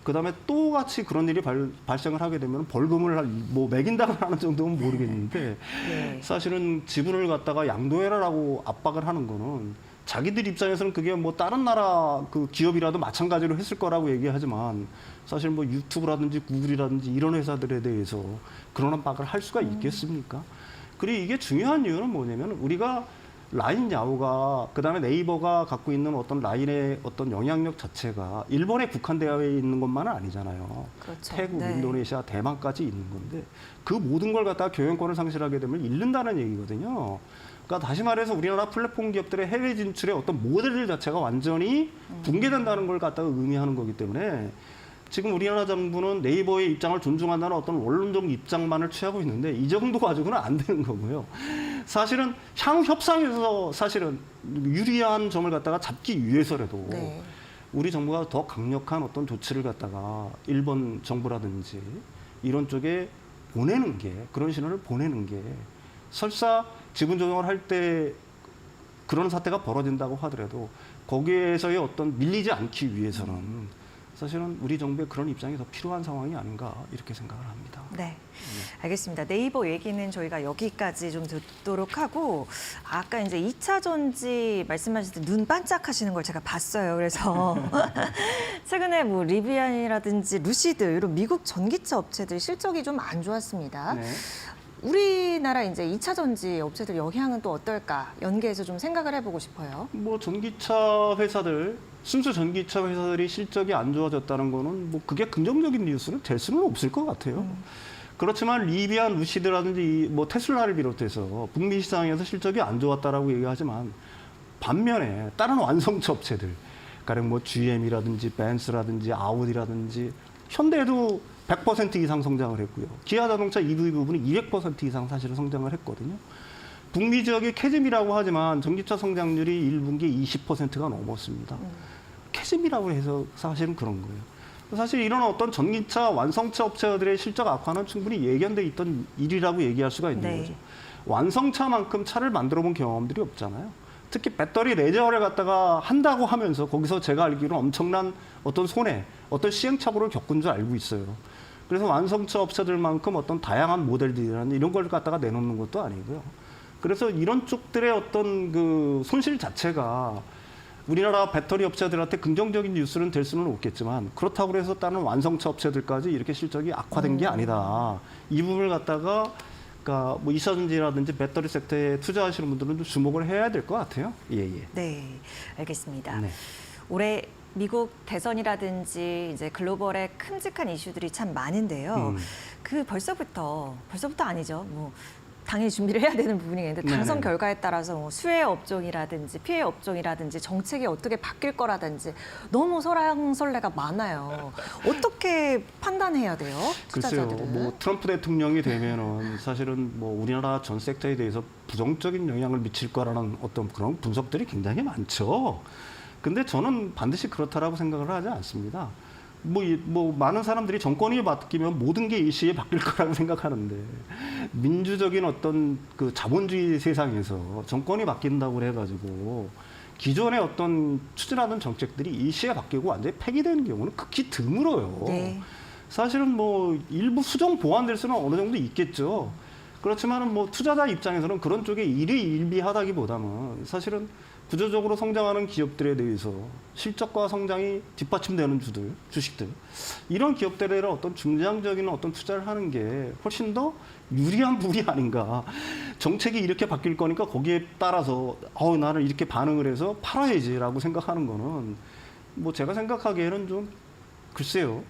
Speaker 3: 그 다음에 또 같이 그런 일이 발생을 하게 되면 벌금을 뭐 매긴다고 하는 정도는 모르겠는데
Speaker 1: 네.
Speaker 3: 사실은 지분을 갖다가 양도해라라고 압박을 하는 거는 자기들 입장에서는 그게 뭐 다른 나라 그 기업이라도 마찬가지로 했을 거라고 얘기하지만 사실 뭐 유튜브라든지 구글이라든지 이런 회사들에 대해서 그런 압박을 할 수가 있겠습니까? 그리고 이게 중요한 이유는 뭐냐면 우리가 라인 야후가 그다음에 네이버가 갖고 있는 어떤 라인의 어떤 영향력 자체가 일본에 국한되어 있는 것만은 아니잖아요.
Speaker 1: 그렇죠.
Speaker 3: 태국,
Speaker 1: 네.
Speaker 3: 인도네시아, 대만까지 있는 건데 그 모든 걸 갖다가 경영권을 상실하게 되면 잃는다는 얘기거든요. 그러니까 다시 말해서 우리나라 플랫폼 기업들의 해외 진출의 어떤 모델 자체가 완전히 붕괴된다는 걸 갖다가 의미하는 거기 때문에 지금 우리나라 정부는 네이버의 입장을 존중한다는 어떤 원론적 입장만을 취하고 있는데 이 정도 가지고는 안 되는 거고요. 사실은 향후 협상에서 사실은 유리한 점을 갖다가 잡기 위해서라도
Speaker 1: 네.
Speaker 3: 우리 정부가 더 강력한 어떤 조치를 갖다가 일본 정부라든지 이런 쪽에 보내는 게 그런 신호를 보내는 게 설사 지분 조정을 할 때 그런 사태가 벌어진다고 하더라도 거기에서의 어떤 밀리지 않기 위해서는 사실은 우리 정부의 그런 입장이 더 필요한 상황이 아닌가 이렇게 생각을 합니다.
Speaker 1: 네, 알겠습니다. 네이버 얘기는 저희가 여기까지 좀 듣도록 하고 아까 이제 2차 전지 말씀하실 때 눈 반짝하시는 걸 제가 봤어요. 그래서 최근에 뭐 리비안이라든지 루시드 이런 미국 전기차 업체들 실적이 좀 안 좋았습니다.
Speaker 3: 네.
Speaker 1: 우리나라 이제 2차 전지 업체들 영향은 또 어떨까 연계해서 좀 생각을 해보고 싶어요.
Speaker 3: 뭐 전기차 회사들, 순수 전기차 회사들이 실적이 안 좋아졌다는 거는 뭐 그게 긍정적인 뉴스는 될 수는 없을 것 같아요. 그렇지만 리비안, 루시드라든지 뭐 테슬라를 비롯해서 북미 시장에서 실적이 안 좋았다라고 얘기하지만 반면에 다른 완성차 업체들, 가령 뭐 GM이라든지 벤츠라든지 아우디라든지 현대도 100% 이상 성장을 했고요. 기아자동차 EV 부분이 200% 이상 사실은 성장을 했거든요. 북미 지역의 캐즘이라고 하지만 전기차 성장률이 1분기에 20%가 넘었습니다. 캐즘이라고 해서 사실은 그런 거예요. 사실 이런 어떤 전기차 완성차 업체들의 실적 악화는 충분히 예견돼 있던 일이라고 얘기할 수가 있는
Speaker 1: 네.
Speaker 3: 거죠. 완성차만큼 차를 만들어 본 경험들이 없잖아요. 특히 배터리 레저를 갖다가 한다고 하면서 거기서 제가 알기로는 엄청난 어떤 손해, 어떤 시행착오를 겪은 줄 알고 있어요. 그래서 완성차 업체들만큼 어떤 다양한 모델들이라는 이런 걸 갖다가 내놓는 것도 아니고요. 그래서 이런 쪽들의 어떤 그 손실 자체가 우리나라 배터리 업체들한테 긍정적인 뉴스는 될 수는 없겠지만 그렇다고 해서 다른 완성차 업체들까지 이렇게 실적이 악화된 게 아니다. 이 부분을 갖다가 그러니까 뭐 이사전지라든지 배터리 섹터에 투자하시는 분들은 좀 주목을 해야 될 것 같아요. 예, 예.
Speaker 1: 네, 알겠습니다.
Speaker 3: 네.
Speaker 1: 올해 미국 대선이라든지 이제 글로벌의 큼직한 이슈들이 참 많은데요. 그 벌써부터 아니죠. 뭐 당연히 준비를 해야 되는 부분이겠는데 당선
Speaker 3: 네네.
Speaker 1: 결과에 따라서 뭐 수혜 업종이라든지 피해 업종이라든지 정책이 어떻게 바뀔 거라든지 너무 설왕설래가 많아요. 어떻게 판단해야 돼요?
Speaker 3: 글쎄요,
Speaker 1: 투자자들은?
Speaker 3: 뭐 트럼프 대통령이 되면은 사실은 뭐 우리나라 전 섹터에 대해서 부정적인 영향을 미칠 거라는 어떤 그런 분석들이 굉장히 많죠. 근데 저는 반드시 그렇다라고 생각을 하지 않습니다. 뭐 많은 사람들이 정권이 바뀌면 모든 게 일시에 바뀔 거라고 생각하는데 민주적인 어떤 그 자본주의 세상에서 정권이 바뀐다고 해가지고 기존의 어떤 추진하던 정책들이 일시에 바뀌고 완전히 폐기되는 경우는 극히 드물어요.
Speaker 1: 네.
Speaker 3: 사실은 뭐 일부 수정 보완될 수는 어느 정도 있겠죠. 그렇지만은 뭐 투자자 입장에서는 그런 쪽에 일희일비하다기보다는 사실은 구조적으로 성장하는 기업들에 대해서 실적과 성장이 뒷받침되는 주식들 이런 기업들에 어떤 중장적인 어떤 투자를 하는 게 훨씬 더 유리한 부분이 아닌가. 정책이 이렇게 바뀔 거니까 거기에 따라서 나는 이렇게 반응을 해서 팔아야지라고 생각하는 거는 뭐 제가 생각하기에는 좀 글쎄요.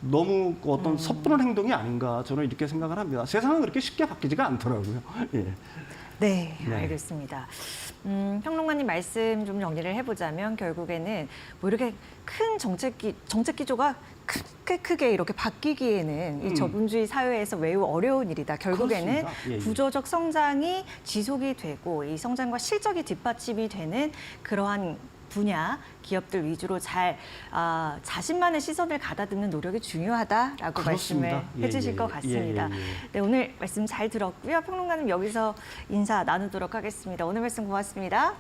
Speaker 3: 너무 어떤 섣부른 행동이 아닌가 저는 이렇게 생각을 합니다. 세상은 그렇게 쉽게 바뀌지가 않더라고요. 예.
Speaker 1: 네,
Speaker 3: 네.
Speaker 1: 알겠습니다. 평론가님 말씀 좀 정리를 해보자면 결국에는 뭐 이렇게 큰 정책 기조가 크게 이렇게 바뀌기에는 이 자본주의 사회에서 매우 어려운 일이다. 결국에는
Speaker 3: 그렇습니다. 예, 예.
Speaker 1: 구조적 성장이 지속이 되고 이 성장과 실적이 뒷받침이 되는 그러한 분야, 기업들 위주로 잘 자신만의 시선을 가다듬는 노력이 중요하다라고
Speaker 3: 그렇습니다.
Speaker 1: 말씀을 해주실 것 같습니다. 네, 오늘 말씀 잘 들었고요. 평론가님 여기서 인사 나누도록 하겠습니다. 오늘 말씀 고맙습니다.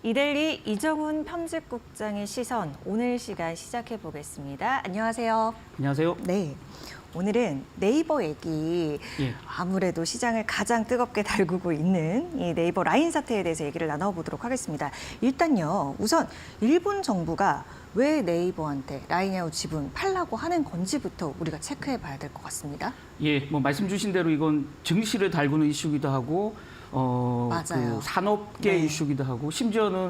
Speaker 1: 이데일리 이정훈 편집국장의 시선, 오늘 시간 시작해 보겠습니다. 안녕하세요.
Speaker 4: 안녕하세요.
Speaker 1: 네. 오늘은 네이버 얘기,
Speaker 4: 예.
Speaker 1: 아무래도 시장을 가장 뜨겁게 달구고 있는 이 네이버 라인 사태에 대해서 얘기를 나눠보도록 하겠습니다. 일단요, 우선 일본 정부가 왜 네이버한테 라인야후 지분 팔라고 하는 건지부터 우리가 체크해 봐야 될 것 같습니다.
Speaker 4: 예, 뭐 말씀 주신 대로 이건 증시를 달구는 이슈기도 하고
Speaker 1: 맞아요.
Speaker 4: 그 산업계
Speaker 1: 네.
Speaker 4: 이슈기도 하고 심지어는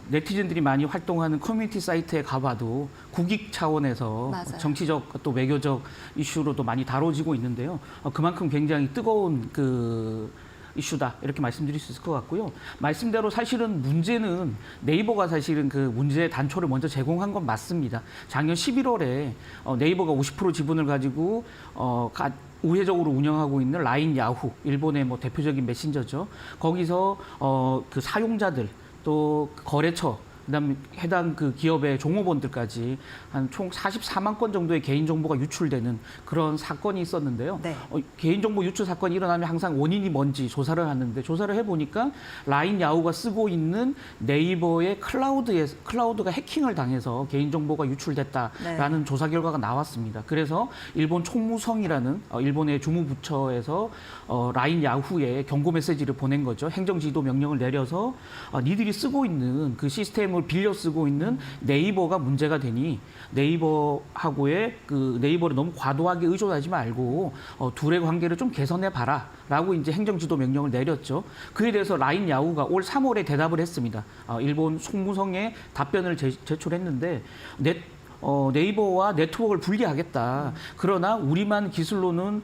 Speaker 4: 네티즌들이 많이 활동하는 커뮤니티 사이트에 가봐도 국익 차원에서
Speaker 1: 맞아요.
Speaker 4: 정치적 또 외교적 이슈로도 많이 다뤄지고 있는데요. 그만큼 굉장히 뜨거운 그 이슈다 이렇게 말씀드릴 수 있을 것 같고요. 말씀대로 사실은 문제는 네이버가 사실은 그 문제의 단초를 먼저 제공한 건 맞습니다. 작년 11월에 네이버가 50% 지분을 가지고 우회적으로 운영하고 있는 라인 야후, 일본의 뭐 대표적인 메신저죠. 거기서 그 사용자들 또 거래처 그다음에 해당 그 기업의 종업원들까지 한 총 44만 건 정도의 개인정보가 유출되는 그런 사건이 있었는데요.
Speaker 1: 네.
Speaker 4: 개인정보 유출 사건이 일어나면 항상 원인이 뭔지 조사를 하는데 조사를 해보니까 라인 야후가 쓰고 있는 네이버의 클라우드가 해킹을 당해서 개인정보가 유출됐다라는 조사 결과가 나왔습니다. 그래서 일본 총무성이라는 일본의 주무부처에서 라인 야후에 경고 메시지를 보낸 거죠. 행정지도 명령을 내려서 니들이 쓰고 있는 그 시스템을 빌려 쓰고 있는 네이버가 문제가 되니 네이버하고의 그 네이버를 너무 과도하게 의존하지 말고 둘의 관계를 좀 개선해 봐라라고 이제 행정지도 명령을 내렸죠. 그에 대해서 라인 야후가 올 3월에 대답을 했습니다. 일본 총무성에 답변을 제출했는데 네이버와 네트워크를 분리하겠다. 그러나 우리만 기술로는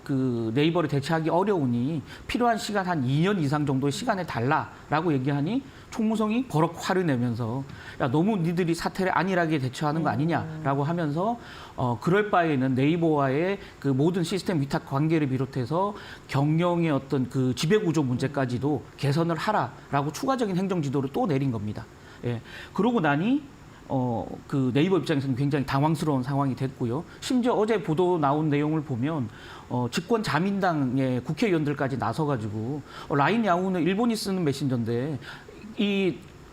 Speaker 4: 그 네이버를 대체하기 어려우니 필요한 시간 한 2년 이상 정도의 시간을 달라라고 얘기하니 총무성이 버럭 화를 내면서 야 너무 니들이 사태를 안일하게 대처하는 거 아니냐라고 하면서 그럴 바에는 네이버와의 그 모든 시스템 위탁 관계를 비롯해서 경영의 어떤 그 지배구조 문제까지도 개선을 하라라고 추가적인 행정지도를 또 내린 겁니다. 예. 그러고 나니 그 네이버 입장에서는 굉장히 당황스러운 상황이 됐고요. 심지어 어제 보도 나온 내용을 보면 집권 자민당의 국회의원들까지 나서가지고 라인 야후는 일본이 쓰는 메신저인데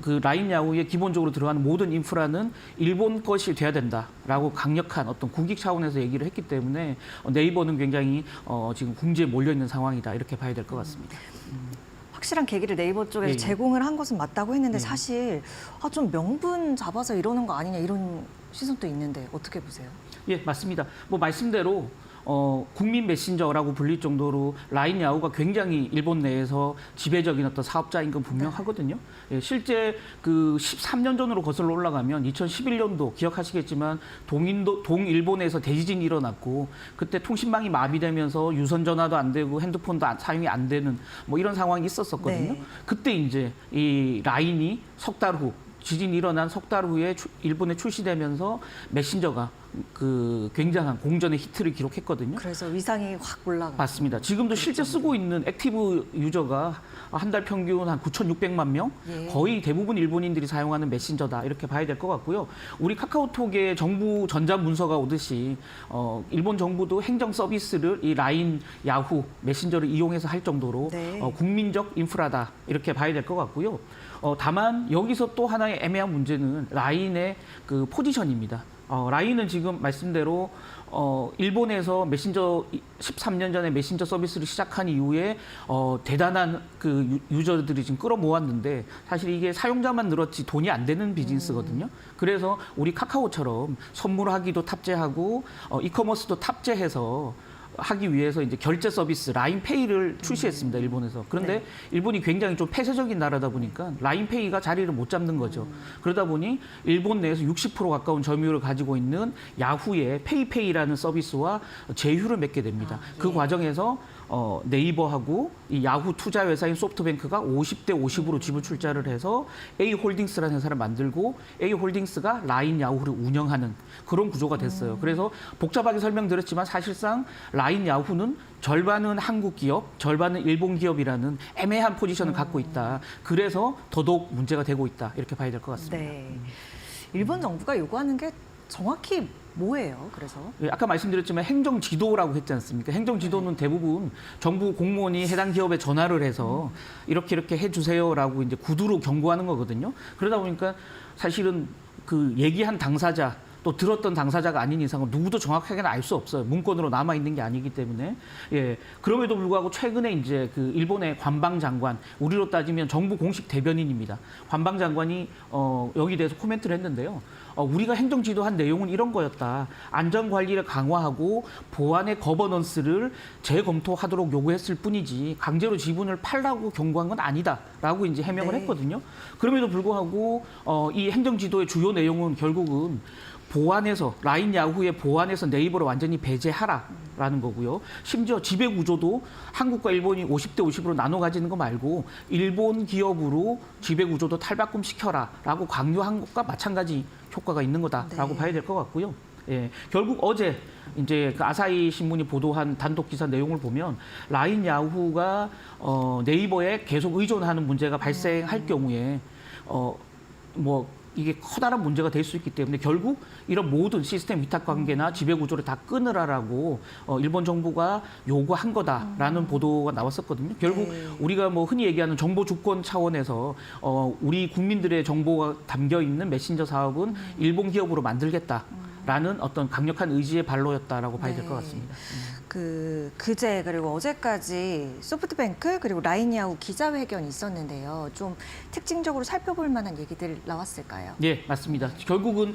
Speaker 4: 그 라인 야후에 기본적으로 들어가는 모든 인프라는 일본 것이 돼야 된다라고 강력한 어떤 국익 차원에서 얘기를 했기 때문에 네이버는 굉장히 지금 궁지에 몰려 있는 상황이다 이렇게 봐야 될 것 같습니다.
Speaker 1: 확실한 계기를 네이버 쪽에서
Speaker 4: 예.
Speaker 1: 제공을 한 것은 맞다고 했는데
Speaker 4: 예.
Speaker 1: 사실 좀 명분 잡아서 이러는 거 아니냐 이런 시선도 있는데 어떻게 보세요?
Speaker 4: 예, 맞습니다. 뭐 말씀대로 국민 메신저라고 불릴 정도로 라인 야후가 굉장히 일본 내에서 지배적인 어떤 사업자인 건 분명하거든요. 예, 실제 그 13년 전으로 거슬러 올라가면 2011년도 기억하시겠지만 동일본에서 대지진이 일어났고 그때 통신망이 마비되면서 유선 전화도 안 되고 핸드폰도 사용이 안 되는 뭐 이런 상황이 있었었거든요.
Speaker 1: 네.
Speaker 4: 그때 이제 이 라인이 석 달 후 지진이 일어난 석 달 후에 일본에 출시되면서 메신저가 그 굉장한 공전의 히트를 기록했거든요.
Speaker 1: 그래서 위상이 확 올라가.
Speaker 4: 맞습니다. 지금도 실제 쓰고 있는 액티브 유저가 한 달 평균 한 9,600만 명,
Speaker 1: 예.
Speaker 4: 거의 대부분 일본인들이 사용하는 메신저다 이렇게 봐야 될 것 같고요. 우리 카카오톡에 정부 전자문서가 오듯이 일본 정부도 행정 서비스를 이 라인, 야후 메신저를 이용해서 할 정도로
Speaker 1: 네.
Speaker 4: 국민적 인프라다 이렇게 봐야 될 것 같고요. 다만 여기서 또 하나의 애매한 문제는 라인의 그 포지션입니다. 라인은 지금 말씀대로 일본에서 메신저 13년 전에 메신저 서비스를 시작한 이후에 대단한 그 유저들이 지금 끌어모았는데 사실 이게 사용자만 늘었지 돈이 안 되는 비즈니스거든요. 그래서 우리 카카오처럼 선물하기도 탑재하고 이커머스도 탑재해서 하기 위해서 이제 결제 서비스 라인페이를 출시했습니다. 일본에서. 그런데
Speaker 1: 네.
Speaker 4: 일본이 굉장히 좀 폐쇄적인 나라다 보니까 라인페이가 자리를 못 잡는 거죠. 그러다 보니 일본 내에서 60% 가까운 점유율을 가지고 있는 야후의 페이페이라는 서비스와 제휴를 맺게 됩니다. 그
Speaker 1: 예.
Speaker 4: 과정에서 네이버하고 이 야후 투자 회사인 소프트뱅크가 50대 50으로 지분 출자를 해서 A홀딩스라는 회사를 만들고 A홀딩스가 라인 야후를 운영하는 그런 구조가 됐어요. 그래서 복잡하게 설명드렸지만 사실상 라인 야후는 절반은 한국 기업, 절반은 일본 기업이라는 애매한 포지션을 갖고 있다. 그래서 더더욱 문제가 되고 있다. 이렇게 봐야 될 것 같습니다.
Speaker 1: 네. 일본 정부가 요구하는 게 정확히 뭐예요? 그래서
Speaker 4: 예, 아까 말씀드렸지만 행정 지도라고 했지 않습니까? 행정 지도는 대부분 정부 공무원이 해당 기업에 전화를 해서 이렇게 해주세요라고 이제 구두로 경고하는 거거든요. 그러다 보니까 사실은 그 얘기한 당사자 또 들었던 당사자가 아닌 이상은 누구도 정확하게는 알 수 없어요. 문건으로 남아 있는 게 아니기 때문에. 예. 그럼에도 불구하고 최근에 이제 그 일본의 관방장관, 우리로 따지면 정부 공식 대변인입니다. 관방장관이 여기 대해서 코멘트를 했는데요. 우리가 행정 지도한 내용은 이런 거였다. 안전 관리를 강화하고 보안의 거버넌스를 재검토하도록 요구했을 뿐이지 강제로 지분을 팔라고 경고한 건 아니다라고 이제 해명을
Speaker 1: 네.
Speaker 4: 했거든요. 그럼에도 불구하고 이 행정 지도의 주요 내용은 결국은 보안에서 라인 야후의 보안에서 네이버를 완전히 배제하라라는 거고요. 심지어 지배 구조도 한국과 일본이 50대 50으로 나눠 가지는 거 말고 일본 기업으로 지배 구조도 탈바꿈 시켜라라고 강요한 것과 마찬가지 효과가 있는 거다라고
Speaker 1: 네.
Speaker 4: 봐야 될 것 같고요. 예, 결국 어제 이제 그 아사히 신문이 보도한 단독 기사 내용을 보면 라인 야후가 네이버에 계속 의존하는 문제가 발생할 경우에 뭐 이게 커다란 문제가 될 수 있기 때문에 결국 이런 모든 시스템 위탁 관계나 지배 구조를 다 끊으라라고 일본 정부가 요구한 거다라는 보도가 나왔었거든요. 결국
Speaker 1: 네.
Speaker 4: 우리가 뭐 흔히 얘기하는 정보 주권 차원에서 우리 국민들의 정보가 담겨 있는 메신저 사업은 일본 기업으로 만들겠다라는 어떤 강력한 의지의 발로였다라고 봐야 될 것
Speaker 1: 네.
Speaker 4: 같습니다.
Speaker 1: 그제 그리고 어제까지 소프트뱅크 그리고 라인야후 기자회견이 있었는데요. 좀 특징적으로 살펴볼 만한 얘기들 나왔을까요?
Speaker 4: 예, 맞습니다. 결국은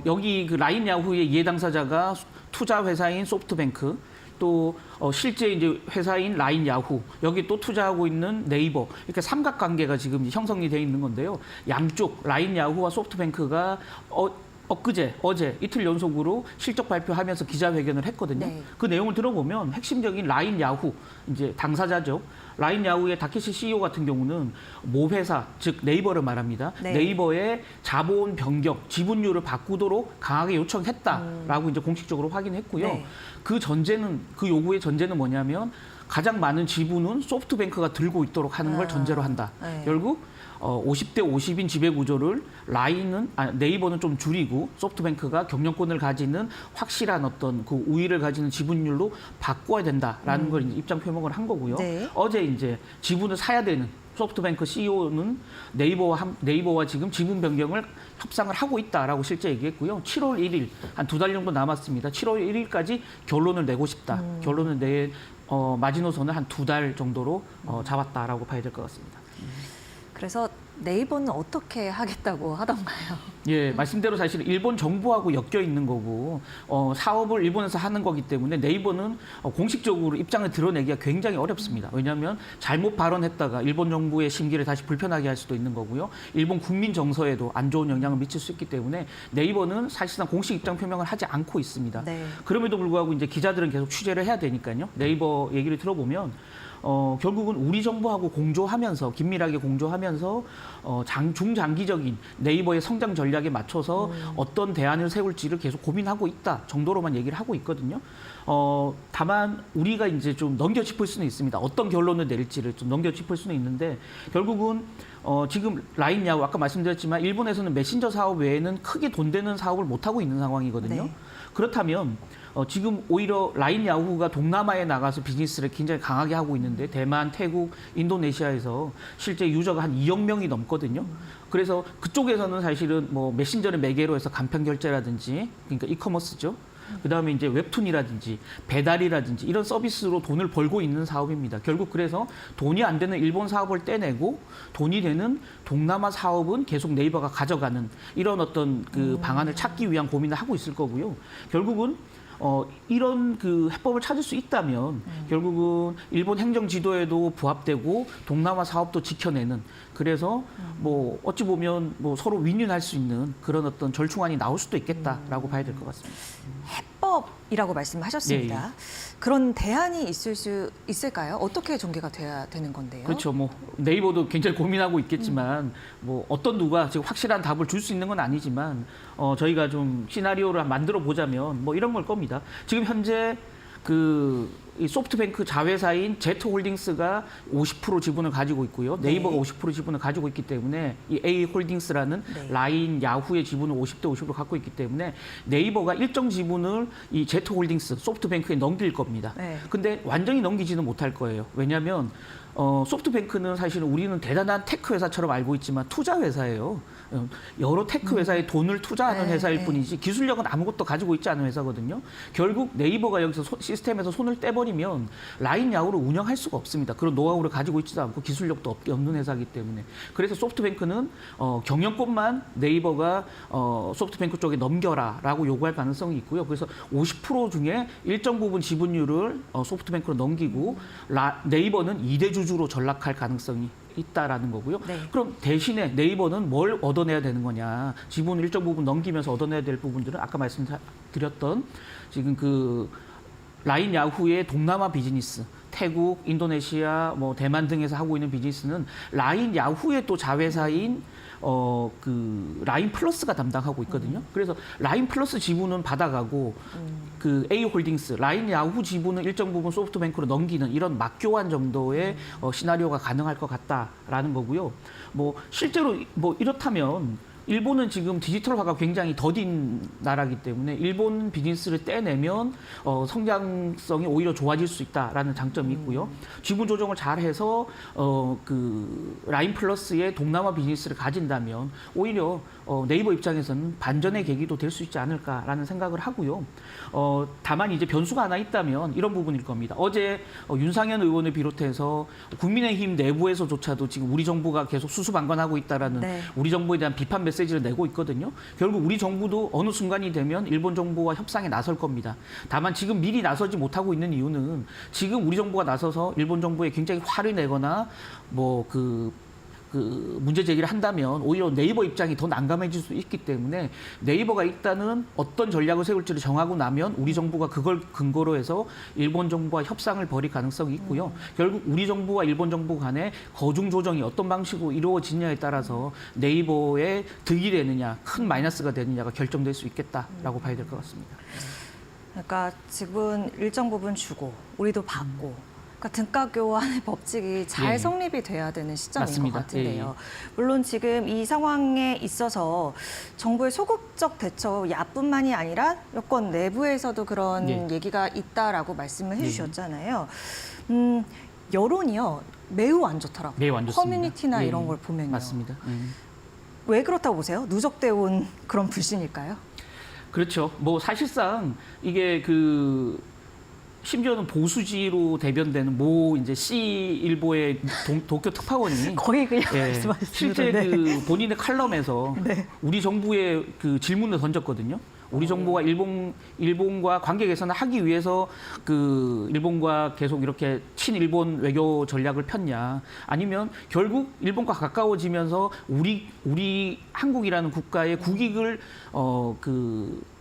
Speaker 4: 여기 그 라인 야후의 이해 당사자가 투자 회사인 소프트뱅크 또 실제 이제 회사인 라인 야후 여기 또 투자하고 있는 네이버 이렇게 삼각관계가 지금 형성이 돼 있는 건데요. 양쪽 라인 야후와 소프트뱅크가 어제 이틀 연속으로 실적 발표하면서 기자회견을 했거든요.
Speaker 1: 네.
Speaker 4: 그 내용을 들어보면 핵심적인 라인 야후 이제 당사자죠. 라인 야후의 다케시 CEO 같은 경우는 모회사 즉 네이버를 말합니다.
Speaker 1: 네.
Speaker 4: 네이버의 자본 변경, 지분율을 바꾸도록 강하게 요청했다라고 이제 공식적으로 확인했고요.
Speaker 1: 네.
Speaker 4: 그 요구의 전제는 뭐냐면 가장 많은 지분은 소프트뱅크가 들고 있도록 하는 걸 전제로 한다.
Speaker 1: 네.
Speaker 4: 결국 50대 50인 지배 구조를 네이버는 좀 줄이고 소프트뱅크가 경영권을 가지는 확실한 어떤 그 우위를 가지는 지분율로 바꿔야 된다라는 걸 이제 입장 표명을 한 거고요.
Speaker 1: 네.
Speaker 4: 어제 이제 지분을 사야 되는 소프트뱅크 CEO는 네이버와 지금 지분 변경을 협상을 하고 있다라고 실제 얘기했고요. 7월 1일 한 2달 정도 남았습니다. 7월 1일까지 결론을 내고 싶다. 결론을 내 마지노선을 한 2달 정도로 잡았다라고 봐야 될 것 같습니다.
Speaker 1: 그래서 네이버는 어떻게 하겠다고 하던가요?
Speaker 4: 예, 말씀대로 사실 일본 정부하고 엮여 있는 거고 사업을 일본에서 하는 거기 때문에 네이버는 공식적으로 입장을 드러내기가 굉장히 어렵습니다. 왜냐하면 잘못 발언했다가 일본 정부의 심기를 다시 불편하게 할 수도 있는 거고요. 일본 국민 정서에도 안 좋은 영향을 미칠 수 있기 때문에 네이버는 사실상 공식 입장 표명을 하지 않고 있습니다.
Speaker 1: 네.
Speaker 4: 그럼에도 불구하고 이제 기자들은 계속 취재를 해야 되니까요. 네이버 얘기를 들어보면 결국은 우리 정부하고 공조하면서 긴밀하게 공조하면서 중장기적인 네이버의 성장 전략에 맞춰서 어떤 대안을 세울지를 계속 고민하고 있다 정도로만 얘기를 하고 있거든요. 다만 우리가 이제 좀 넘겨짚을 수는 있습니다. 어떤 결론을 내릴지를 좀 넘겨짚을 수는 있는데 결국은 지금 라인 야후 아까 말씀드렸지만 일본에서는 메신저 사업 외에는 크게 돈 되는 사업을 못 하고 있는 상황이거든요.
Speaker 1: 네.
Speaker 4: 그렇다면 지금 오히려 라인 야후가 동남아에 나가서 비즈니스를 굉장히 강하게 하고 있는데 대만, 태국, 인도네시아에서 실제 유저가 한 2억 명이 넘거든요. 그래서 그쪽에서는 사실은 뭐 메신저를 매개로 해서 간편 결제라든지 그러니까 이커머스죠. 그다음에 이제 웹툰이라든지 배달이라든지 이런 서비스로 돈을 벌고 있는 사업입니다. 결국 그래서 돈이 안 되는 일본 사업을 떼내고 돈이 되는 동남아 사업은 계속 네이버가 가져가는 이런 어떤 그 방안을 찾기 위한 고민을 하고 있을 거고요. 결국은 이런 그 해법을 찾을 수 있다면 결국은 일본 행정 지도에도 부합되고 동남아 사업도 지켜내는 그래서 뭐 어찌 보면 뭐 서로 윈윈할 수 있는 그런 어떤 절충안이 나올 수도 있겠다라고 봐야 될 것 같습니다.
Speaker 1: 해법이라고 말씀하셨습니다. 그런 대안이 있을 수 있을까요? 어떻게 전개가 돼야 되는 건데요?
Speaker 4: 그렇죠. 뭐 네이버도 굉장히 고민하고 있겠지만 뭐 어떤 누가 지금 확실한 답을 줄 수 있는 건 아니지만 저희가 좀 시나리오를 만들어 보자면 뭐 이런 걸 겁니다. 지금 현재 이 소프트뱅크 자회사인 제트홀딩스가 50% 지분을 가지고 있고요. 네이버가
Speaker 1: 네.
Speaker 4: 50% 지분을 가지고 있기 때문에 이 A홀딩스라는
Speaker 1: 네.
Speaker 4: 라인, 야후의 지분을 50대 50으로 갖고 있기 때문에 네이버가 일정 지분을 이 제트홀딩스, 소프트뱅크에 넘길 겁니다.
Speaker 1: 네.
Speaker 4: 근데 완전히 넘기지는 못할 거예요. 왜냐하면 소프트뱅크는 사실은 우리는 대단한 테크 회사처럼 알고 있지만 투자 회사예요. 여러 테크 회사에 돈을 투자하는
Speaker 1: 네,
Speaker 4: 회사일
Speaker 1: 네.
Speaker 4: 뿐이지 기술력은 아무것도 가지고 있지 않은 회사거든요. 결국 네이버가 여기서 시스템에서 손을 떼버리면 라인 야후를 운영할 수가 없습니다. 그런 노하우를 가지고 있지도 않고 기술력도 없는 회사이기 때문에. 그래서 소프트뱅크는 경영권만 네이버가 소프트뱅크 쪽에 넘겨라라고 요구할 가능성이 있고요. 그래서 50% 중에 일정 부분 지분율을 소프트뱅크로 넘기고 네이버는 2대 주주로 전락할 가능성이 있다라는 거고요.
Speaker 1: 네.
Speaker 4: 그럼 대신에 네이버는 뭘 얻어내야 되는 거냐? 지분 일정 부분 넘기면서 얻어내야 될 부분들은 아까 말씀드렸던 지금 그 라인 야후의 동남아 비즈니스, 태국, 인도네시아, 뭐 대만 등에서 하고 있는 비즈니스는 라인 야후의 또 자회사인 그 라인 플러스가 담당하고 있거든요. 그래서 라인 플러스 지분은 받아가고 그 A홀딩스, 라인 야후 지분은 일정 부분 소프트뱅크로 넘기는 이런 맞교환 정도의 시나리오가 가능할 것 같다라는 거고요. 뭐 실제로 뭐 이렇다면 일본은 지금 디지털화가 굉장히 더딘 나라이기 때문에 일본 비즈니스를 떼내면 성장성이 오히려 좋아질 수 있다라는 장점이 있고요. 지분 조정을 잘해서 그 라인 플러스의 동남아 비즈니스를 가진다면 오히려 네이버 입장에서는 반전의 계기도 될 수 있지 않을까라는 생각을 하고요. 다만 이제 변수가 하나 있다면 이런 부분일 겁니다. 어제 윤상현 의원을 비롯해서 국민의힘 내부에서조차도 지금 우리 정부가 계속 수수방관하고 있다라는
Speaker 1: 네.
Speaker 4: 우리 정부에 대한 비판 메시지를 내고 있거든요. 결국 우리 정부도 어느 순간이 되면 일본 정부와 협상에 나설 겁니다. 다만 지금 미리 나서지 못하고 있는 이유는 지금 우리 정부가 나서서 일본 정부에 굉장히 화를 내거나 뭐 그 문제 제기를 한다면 오히려 네이버 입장이 더 난감해질 수 있기 때문에 네이버가 일단은 어떤 전략을 세울지를 정하고 나면 우리 정부가 그걸 근거로 해서 일본 정부와 협상을 벌일 가능성이 있고요. 결국 우리 정부와 일본 정부 간의 거중 조정이 어떤 방식으로 이루어지냐에 따라서 네이버에 득이 되느냐, 큰 마이너스가 되느냐가 결정될 수 있겠다라고 봐야 될 것 같습니다.
Speaker 1: 그러니까 지분 일정 부분 주고 우리도 받고. 그러니까 등가 교환의 법칙이 잘
Speaker 4: 예.
Speaker 1: 성립이 돼야 되는 시점인
Speaker 4: 맞습니다.
Speaker 1: 것 같은데요.
Speaker 4: 예.
Speaker 1: 물론 지금 이 상황에 있어서 정부의 소극적 대처 야뿐만이 아니라 여권 내부에서도 그런
Speaker 4: 예.
Speaker 1: 얘기가 있다라고 말씀을
Speaker 4: 예.
Speaker 1: 해주셨잖아요. 여론이요 매우 안 좋더라고요.
Speaker 4: 매우 안 좋습니다.
Speaker 1: 커뮤니티나
Speaker 4: 예.
Speaker 1: 이런 걸 보면요.
Speaker 4: 맞습니다.
Speaker 1: 왜 그렇다고 보세요? 누적돼 온 그런 불신일까요?
Speaker 4: 그렇죠. 뭐 사실상 이게 그 심지어는 보수지로 대변되는 모 이제 C 일보의 도쿄 특파원이
Speaker 1: 거의 그냥
Speaker 4: 예,
Speaker 1: 말씀하시는
Speaker 4: 실제
Speaker 1: 건데.
Speaker 4: 그 본인의 칼럼에서
Speaker 1: 네.
Speaker 4: 우리 정부에 그 질문을 던졌거든요. 우리 정부가 일본과 관계 개선을 하기 위해서 그 일본과 계속 이렇게 친일본 외교 전략을 폈냐, 아니면 결국 일본과 가까워지면서 우리 한국이라는 국가의 국익을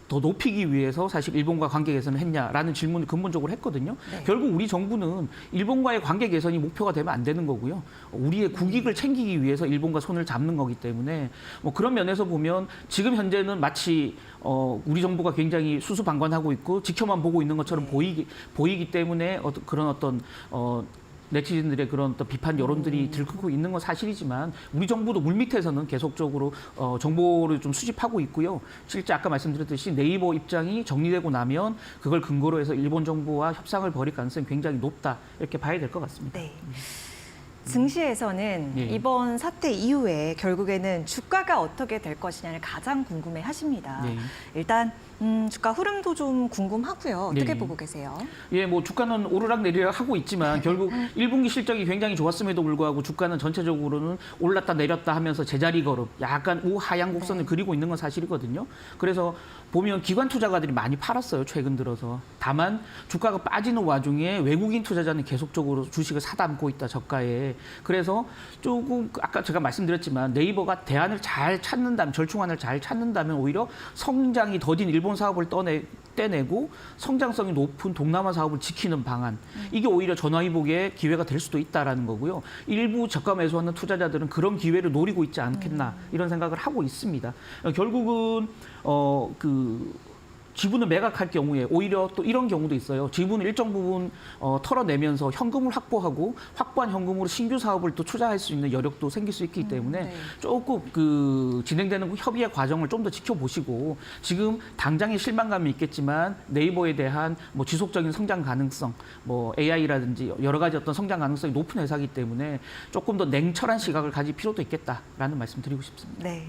Speaker 4: 더 높이기 위해서 사실 일본과 관계 개선을 했냐라는 질문을 근본적으로 했거든요.
Speaker 1: 네.
Speaker 4: 결국 우리 정부는 일본과의 관계 개선이 목표가 되면 안 되는 거고요. 우리의 국익을 챙기기 위해서 일본과 손을 잡는 거기 때문에 뭐 그런 면에서 보면 지금 현재는 마치 우리 정부가 굉장히 수수방관하고 있고 지켜만 보고 있는 것처럼 보이기 때문에 그런 어떤 네티즌들의 그런 어떤 비판 여론들이 들끓고 있는 건 사실이지만 우리 정부도 물밑에서는 계속적으로 정보를 좀 수집하고 있고요. 실제 아까 말씀드렸듯이 네이버 입장이 정리되고 나면 그걸 근거로 해서 일본 정부와 협상을 벌일 가능성이 굉장히 높다 이렇게 봐야 될 것 같습니다.
Speaker 1: 네. 증시에서는
Speaker 4: 예.
Speaker 1: 이번 사태 이후에 결국에는 주가가 어떻게 될 것이냐를 가장 궁금해 하십니다.
Speaker 4: 네.
Speaker 1: 일단 주가 흐름도 좀 궁금하고요. 어떻게
Speaker 4: 네.
Speaker 1: 보고 계세요?
Speaker 4: 예, 뭐 주가는 오르락 내리락 하고 있지만 결국 1분기 실적이 굉장히 좋았음에도 불구하고 주가는 전체적으로는 올랐다 내렸다 하면서 제자리 걸음, 약간 우하향 곡선을 그리고 있는 건 사실이거든요. 그래서 보면 기관 투자가들이 많이 팔았어요, 최근 들어서. 다만 주가가 빠지는 와중에 외국인 투자자는 계속적으로 주식을 사담고 있다, 저가에. 그래서 조금 아까 제가 말씀드렸지만 네이버가 대안을 잘 찾는다면, 절충안을 잘 찾는다면 오히려 성장이 더딘 일본 사업을 떼내고 성장성이 높은 동남아 사업을 지키는 방안, 이게 오히려 전화위복의 기회가 될 수도 있다라는 거고요. 일부 저가 매수하는 투자자들은 그런 기회를 노리고 있지 않겠나 이런 생각을 하고 있습니다. 결국은 지분을 매각할 경우에 오히려 또 이런 경우도 있어요. 지분을 일정 부분 털어내면서 현금을 확보하고 확보한 현금으로 신규 사업을 또 투자할 수 있는 여력도 생길 수 있기 때문에
Speaker 1: 네.
Speaker 4: 조금 그 진행되는 협의의 과정을 좀 더 지켜보시고 지금 당장의 실망감이 있겠지만 네이버에 대한 뭐 지속적인 성장 가능성, 뭐 AI라든지 여러 가지 어떤 성장 가능성이 높은 회사이기 때문에 조금 더 냉철한 시각을 가질 필요도 있겠다라는 말씀 드리고 싶습니다.
Speaker 1: 네.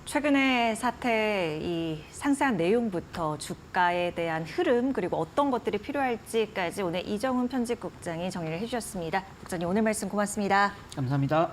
Speaker 1: 최근의 사태 이 상세한 내용부터 주가에 대한 흐름 그리고 어떤 것들이 필요할지까지 오늘 이정훈 편집국장이 정리를 해주셨습니다. 국장님 오늘 말씀 고맙습니다.
Speaker 4: 감사합니다.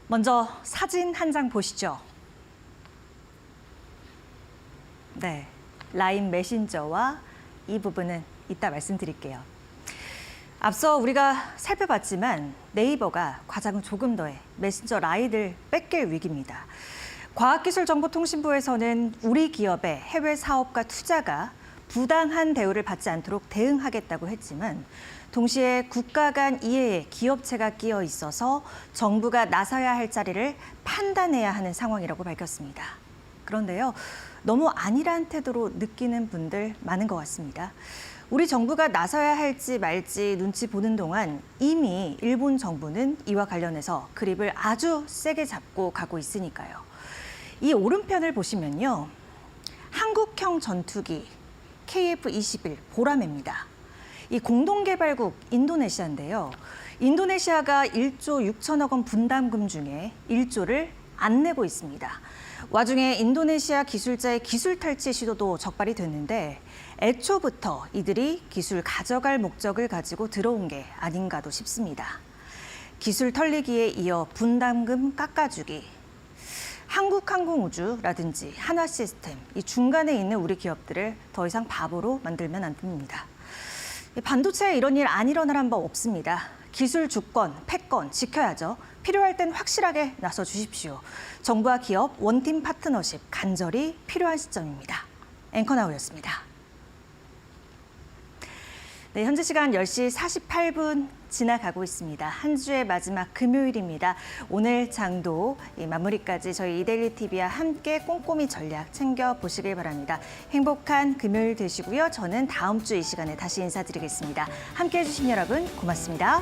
Speaker 1: 먼저 사진 한 장 보시죠. 네, 라인 메신저와 이 부분은 이따 말씀드릴게요. 앞서 우리가 살펴봤지만 네이버가 과장은 조금 더해 메신저 라인을 뺏길 위기입니다. 과학기술정보통신부에서는 우리 기업의 해외 사업과 투자가 부당한 대우를 받지 않도록 대응하겠다고 했지만 동시에 국가 간 이해에 기업체가 끼어 있어서 정부가 나서야 할 자리를 판단해야 하는 상황이라고 밝혔습니다. 그런데요, 너무 안일한 태도로 느끼는 분들 많은 것 같습니다. 우리 정부가 나서야 할지 말지 눈치 보는 동안 이미 일본 정부는 이와 관련해서 그립을 아주 세게 잡고 가고 있으니까요. 이 오른편을 보시면요, 한국형 전투기 KF-21 보라매입니다. 이 공동개발국 인도네시아인데요. 인도네시아가 1조 6천억 원 분담금 중에 1조를 안 내고 있습니다. 와중에 인도네시아 기술자의 기술 탈취 시도도 적발이 됐는데 애초부터 이들이 기술 가져갈 목적을 가지고 들어온 게 아닌가도 싶습니다. 기술 털리기에 이어 분담금 깎아주기, 한국항공우주라든지 한화시스템, 이 중간에 있는 우리 기업들을 더 이상 바보로 만들면 안 됩니다. 반도체에 이런 일 안 일어날 한 법 없습니다. 기술 주권, 패권 지켜야죠. 필요할 땐 확실하게 나서 주십시오. 정부와 기업 원팀 파트너십 간절히 필요한 시점입니다. 앵커나우였습니다. 네, 현재 시간 10시 48분 지나가고 있습니다. 한 주의 마지막 금요일입니다. 오늘 장도 마무리까지 저희 이데일리 TV와 함께 꼼꼼히 전략 챙겨보시길 바랍니다. 행복한 금요일 되시고요. 저는 다음 주 이 시간에 다시 인사드리겠습니다. 함께해 주신 여러분 고맙습니다.